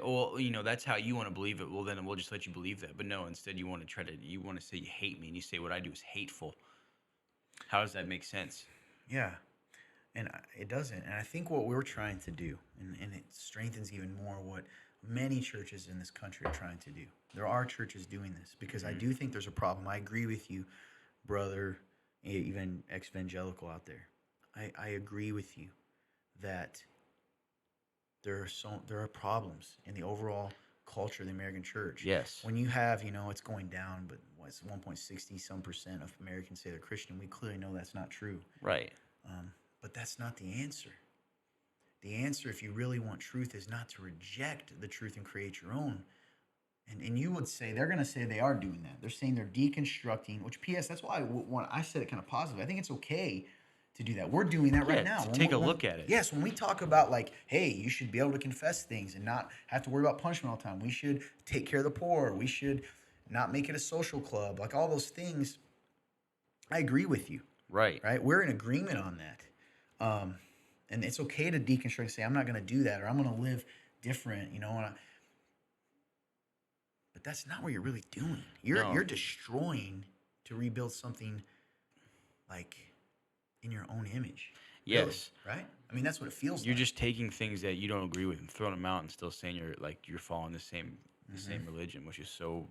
oh, well, that's how you want to believe it. Well, then we'll just let you believe that. But no, instead you want to say you hate me, and you say what I do is hateful. How does that make sense? Yeah. And it doesn't. And I think what we're trying to do, and it strengthens even more what many churches in this country are trying to do. There are churches doing this, because I do think there's a problem. I agree with you, brother, even Exvangelical out there. I agree with you that there are problems in the overall culture of the American church. Yes. When you have, it's going down, but what's 1.60 some percent of Americans say they're Christian, we clearly know that's not true. Right. But that's not the answer. The answer, if you really want truth, is not to reject the truth and create your own. And you would say, they're going to say they are doing that. They're saying they're deconstructing, which, P.S., that's why I said it kind of positive. I think it's okay to do that. We're doing that right now. To take a look at it. Yes, when we talk about like, hey, you should be able to confess things and not have to worry about punishment all the time. We should take care of the poor. We should not make it a social club. Like all those things, I agree with you. Right. Right? We're in agreement on that. And it's okay to deconstruct and say, I'm not going to do that, or I'm going to live different, but that's not what you're really doing. You're destroying to rebuild something like in your own image. Yes. Really, right? I mean, that's what it feels You're like. just taking things that you don't agree with and throwing them out and still saying you're following the same religion, which is so.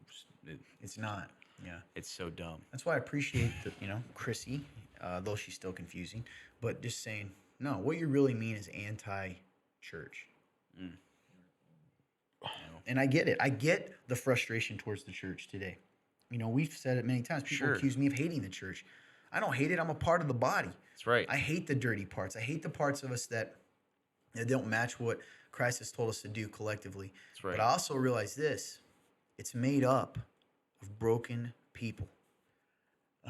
It's not. Yeah. It's so dumb. That's why I appreciate Chrissy, though she's still confusing, but just saying, no, what you really mean is anti-church. And I get it. I get the frustration towards the church today. We've said it many times. People accuse me of hating the church. I don't hate it. I'm a part of the body. That's right. I hate the dirty parts. I hate the parts of us that don't match what Christ has told us to do collectively. That's right. But I also realize this. It's made up of broken people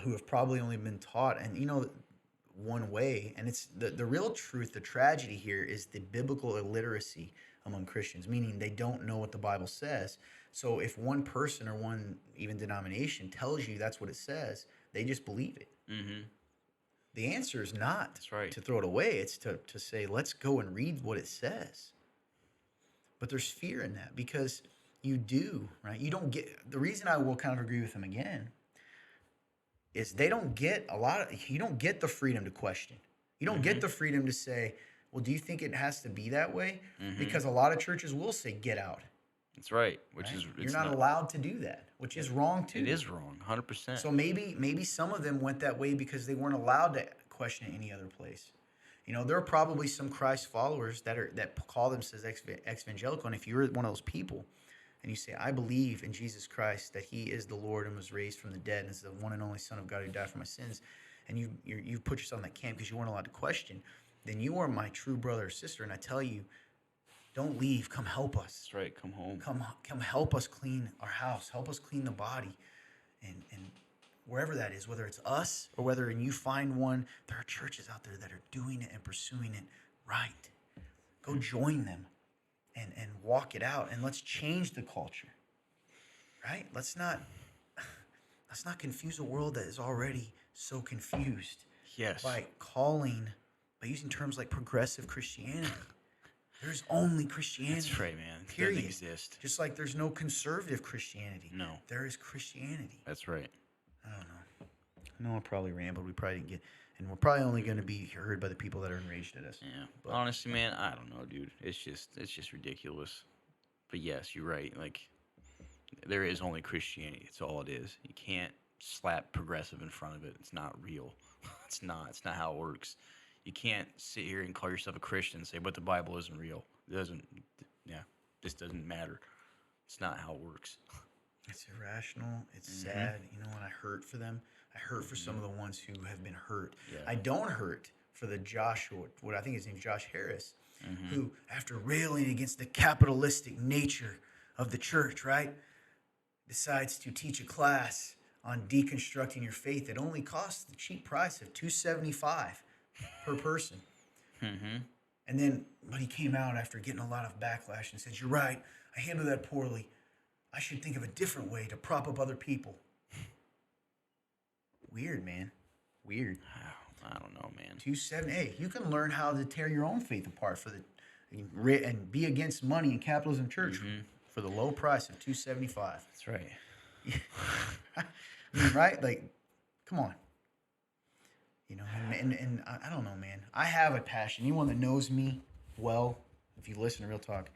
who have probably only been taught, and one way, and it's the real truth. The tragedy here is the biblical illiteracy among Christians, meaning they don't know what the Bible says. So if one person or one even denomination tells you that's what it says, they just believe it. Mm-hmm. The answer is not That's right. to throw it away. It's to say, let's go and read what it says. But there's fear in that, because you do, right? You don't get, the reason I will kind of agree with them again is you don't get the freedom to question. You don't get the freedom to say, well, do you think it has to be that way? Mm-hmm. Because a lot of churches will say, get out. That's right. Which right? is You're it's not allowed to do that, which is wrong too. It is wrong, 100%. So maybe some of them went that way because they weren't allowed to question it any other place. You know, there are probably some Christ followers that call themselves exvangelical, and if you're one of those people, and you say, "I believe in Jesus Christ, that He is the Lord and was raised from the dead, and is the one and only Son of God who died for my sins," and you've put yourself in that camp because you weren't allowed to question, then you are my true brother or sister, and I tell you, don't leave. Come help us. That's right. Come home. Come help us clean our house. Help us clean the body, and wherever that is, whether it's us or whether you find one, there are churches out there that are doing it and pursuing it right. Go join them and walk it out, and let's change the culture. Right? Let's not confuse a world that is already so confused Yes. by using terms like progressive Christianity. There's only Christianity. That's right, man. It Period. doesn't exist. Just like there's no conservative Christianity. No. There is Christianity. That's right. I don't know. I know I probably rambled. We probably didn't get, and we're probably only going to be heard by the people that are enraged at us. Yeah. But Honestly, man, I don't know, dude. It's just ridiculous. But yes, you're right. Like, there is only Christianity. It's all it is. You can't slap progressive in front of it. It's not real. It's not. It's not how it works. You can't sit here and call yourself a Christian and say, but the Bible isn't real. It doesn't. Yeah. This doesn't matter. It's not how it works. It's irrational. It's sad. You know, and I hurt for them. I hurt for some of the ones who have been hurt. Yeah. I don't hurt for the Joshua, what I think his name's Josh Harris, who, after railing against the capitalistic nature of the church, right, decides to teach a class on deconstructing your faith. It only costs the cheap price of $275 per person. And then, but he came out after getting a lot of backlash and said, "You're right. I handled that poorly. I should think of a different way to prop up other people." Weird, man. Weird. I don't know, man. 270. Hey, you can learn how to tear your own faith apart and be against money and capitalism church for the low price of $275. That's right. I mean, right? Like, come on. You know, and I don't know, man. I have a passion. Anyone that knows me well, if you listen to Real Talk,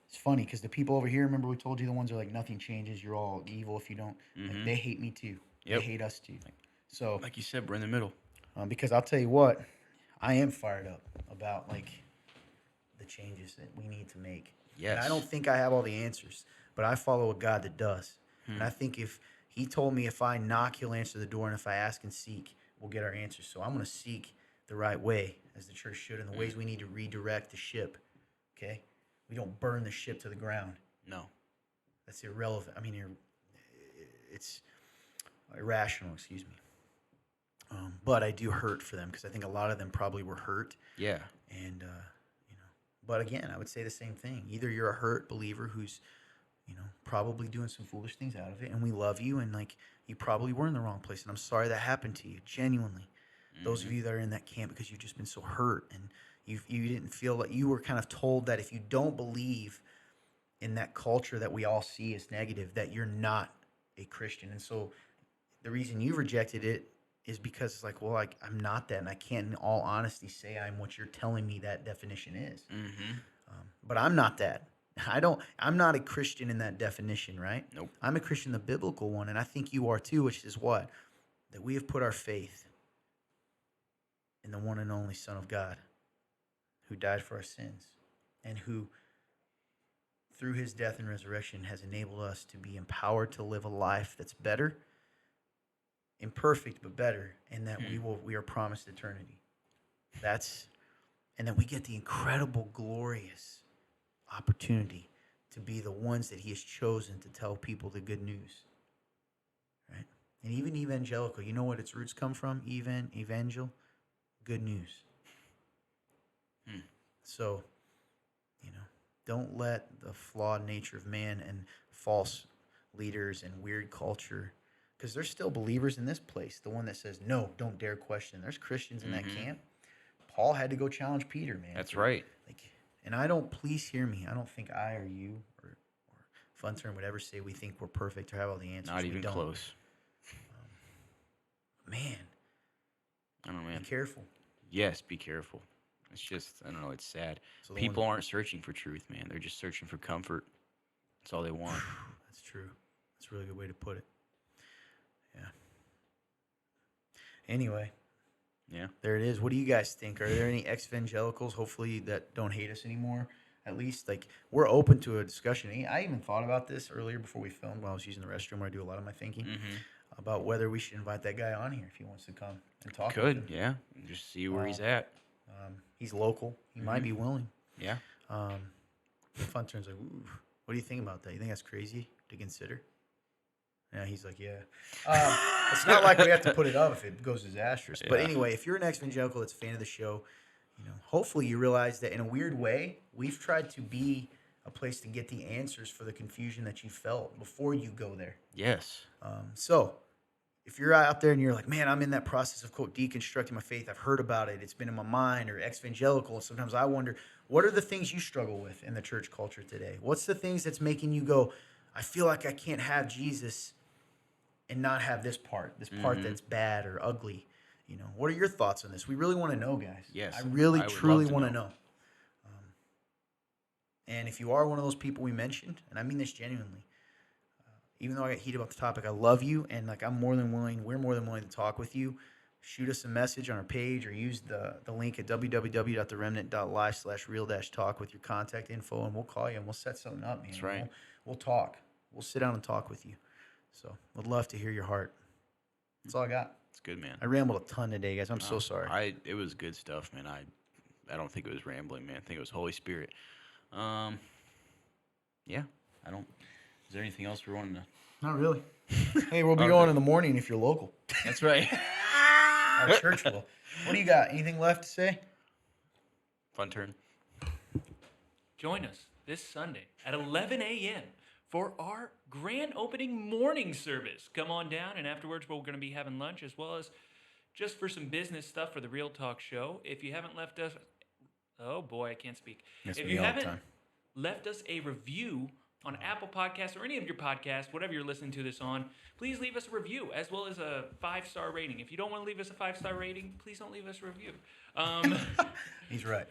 it's funny because the people over here, remember we told you the ones that are like, nothing changes, you're all evil if you don't. Like, they hate me too. Yep. They hate us too. So, Like you said, we're in the middle. because I'll tell you what, I am fired up about like the changes that we need to make. Yes. And I don't think I have all the answers, but I follow a God that does. And I think if He told me if I knock, He'll answer the door, and if I ask and seek, we'll get our answers. So I'm going to seek the right way, as the church should, and the ways we need to redirect the ship. Okay? We don't burn the ship to the ground. No. That's irrelevant. I mean, it's irrational, excuse me. But I do hurt for them because I think a lot of them probably were hurt. Yeah. And, but again, I would say the same thing. Either you're a hurt believer who's, probably doing some foolish things out of it, and we love you, and like you probably were in the wrong place, and I'm sorry that happened to you, genuinely. Those of you that are in that camp because you've just been so hurt, and you didn't feel like you were kind of told that if you don't believe in that culture that we all see as negative, that you're not a Christian. And so the reason you rejected it is because it's like, well, I'm not that, and I can't in all honesty say I'm what you're telling me that definition is. But I'm not that. I'm not a Christian in that definition, right? Nope. I'm a Christian, the biblical one, and I think you are too, which is what? That we have put our faith in the one and only Son of God who died for our sins and who, through His death and resurrection, has enabled us to be empowered to live a life that's better, imperfect, but better, and that we are promised eternity. And that we get the incredible, glorious opportunity to be the ones that He has chosen to tell people the good news, right? And even evangelical, you know what its roots come from? Evangel, good news. So, don't let the flawed nature of man and false leaders and weird culture, because there's still believers in this place, the one that says, no, don't dare question. There's Christians in that camp. Paul had to go challenge Peter, man. That's right. And please hear me, I don't think I or you or Fun Term would ever say we think we're perfect or have all the answers. Not We even don't. close. Man, I don't know, man. be careful. Yes, be careful. It's just, I don't know, it's sad. So the People aren't searching for truth, man. They're just searching for comfort. That's all they want. That's true. That's a really good way to put it. Yeah. Anyway. Yeah. There it is. What do you guys think? Are there any ex-evangelicals, hopefully, that don't hate us anymore? At least, like, we're open to a discussion. I even thought about this earlier before we filmed while I was using the restroom where I do a lot of my thinking about whether we should invite that guy on here if he wants to come and talk. Could, yeah. Just see where he's at. He's local. He might be willing. Yeah. Fun turns like, ooh, what do you think about that? You think that's crazy to consider? Yeah, he's like, yeah. It's not like we have to put it up if it goes disastrous. But anyway, if you're an ex-evangelical that's a fan of the show, hopefully you realize that in a weird way, we've tried to be a place to get the answers for the confusion that you felt before you go there. Yes. So if you're out there and you're like, man, I'm in that process of, quote, deconstructing my faith. I've heard about it. It's been in my mind, or ex-evangelical. And sometimes I wonder, what are the things you struggle with in the church culture today? What's the things that's making you go, I feel like I can't have Jesus and not have this part that's bad or ugly. What are your thoughts on this? We really want to know, guys. Yes. I really, truly want to know. And if you are one of those people we mentioned, and I mean this genuinely, even though I got heated about the topic, I love you, and we're more than willing to talk with you. Shoot us a message on our page or use the link at www.theremnant.live/real-talk with your contact info, and we'll call you and we'll set something up, man. That's right. We'll talk. We'll sit down and talk with you. So would love to hear your heart. That's all I got. It's good, man. I rambled a ton today, guys. I'm so sorry. It was good stuff, man. I don't think it was rambling, man. I think it was Holy Spirit. Yeah, I don't. Is there anything else we wanted to? Not really. Hey, we'll be going in the morning if you're local. That's right. Our church will. What do you got? Anything left to say? Fun turn. Join us this Sunday at 11 a.m. for our grand opening morning service. Come on down, and afterwards we're going to be having lunch as well as just for some business stuff for the Real Talk show. If you haven't left us, oh boy, I can't speak. If you haven't left us a review on Apple Podcasts or any of your podcasts, whatever you're listening to this on, please leave us a review as well as a 5-star rating. If you don't want to leave us a 5-star rating, please don't leave us a review. He's right.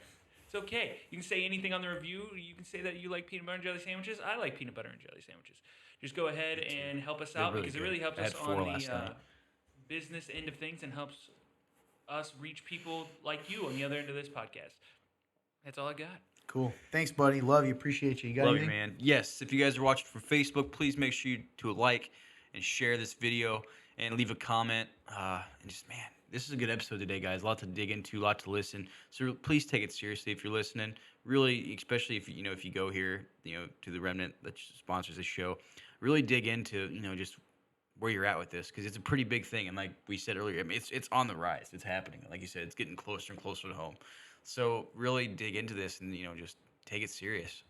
It's okay. You can say anything on the review. You can say that you like peanut butter and jelly sandwiches. I like peanut butter and jelly sandwiches. Just go ahead and help us out because it really helps us on the business end of things and helps us reach people like you on the other end of this podcast. That's all I got. Cool. Thanks, buddy. Love you. Appreciate you. You got Love anything? you, man. Yes, if you guys are watching from Facebook, please make sure you do a like and share this video and leave a comment. And just, man, this is a good episode today, guys. A lot to dig into, a lot to listen. So please take it seriously if you're listening. Really, especially if you go here, to the Remnant that sponsors this show. Really dig into, just where you're at with this because it's a pretty big thing. And like we said earlier, I mean, it's on the rise. It's happening. Like you said, it's getting closer and closer to home. So really dig into this and, just take it serious.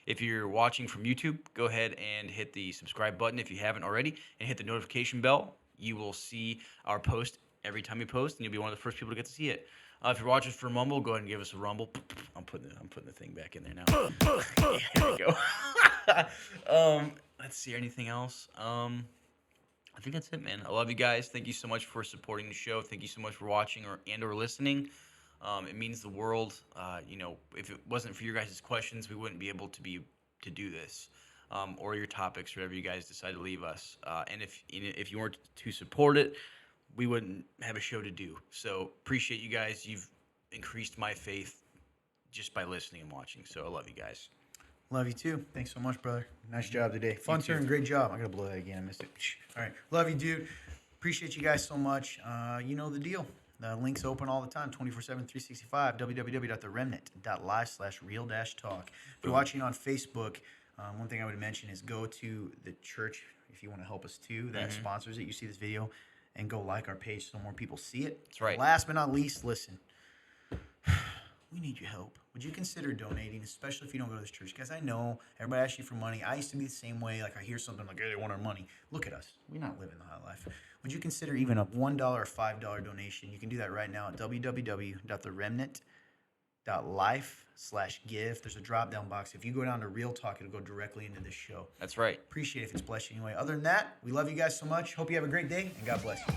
If you're watching from YouTube, go ahead and hit the subscribe button if you haven't already and hit the notification bell. You will see our post every time we post, and you'll be one of the first people to get to see it. If you're watching from Rumble, go ahead and give us a rumble. I'm putting the thing back in there now. Here we go. Let's see, anything else? I think that's it, man. I love you guys. Thank you so much for supporting the show. Thank you so much for watching or listening. It means the world. If it wasn't for your guys' questions, we wouldn't be able to do this, or your topics, whatever you guys decide to leave us. And if you weren't to support it, we wouldn't have a show to do. So appreciate you guys. You've increased my faith just by listening and watching. So I love you guys. Love you too. Thanks so much, brother. Nice job today. Fun turn. Great job. I got to blow that again. I missed it. All right. Love you, dude. Appreciate you guys so much. You know the deal. The link's open all the time, 24/7, 365, www.theremnant.live/real-talk. If you're watching on Facebook, one thing I would mention is go to the church if you want to help us too. That sponsors it. You see this video, and go like our page so more people see it. That's right. Last but not least, listen. We need your help. Would you consider donating, especially if you don't go to this church? Guys, I know everybody asks you for money. I used to be the same way. Like, I hear something like, hey, they want our money. Look at us. We're not living the high life. Would you consider even a $1 or $5 donation? You can do that right now at www.theremnant.life/give. There's a drop-down box. If you go down to Real Talk, it'll go directly into this show. That's right. Appreciate it if it's blessed you anyway. Other than that, we love you guys so much. Hope you have a great day, and God bless you.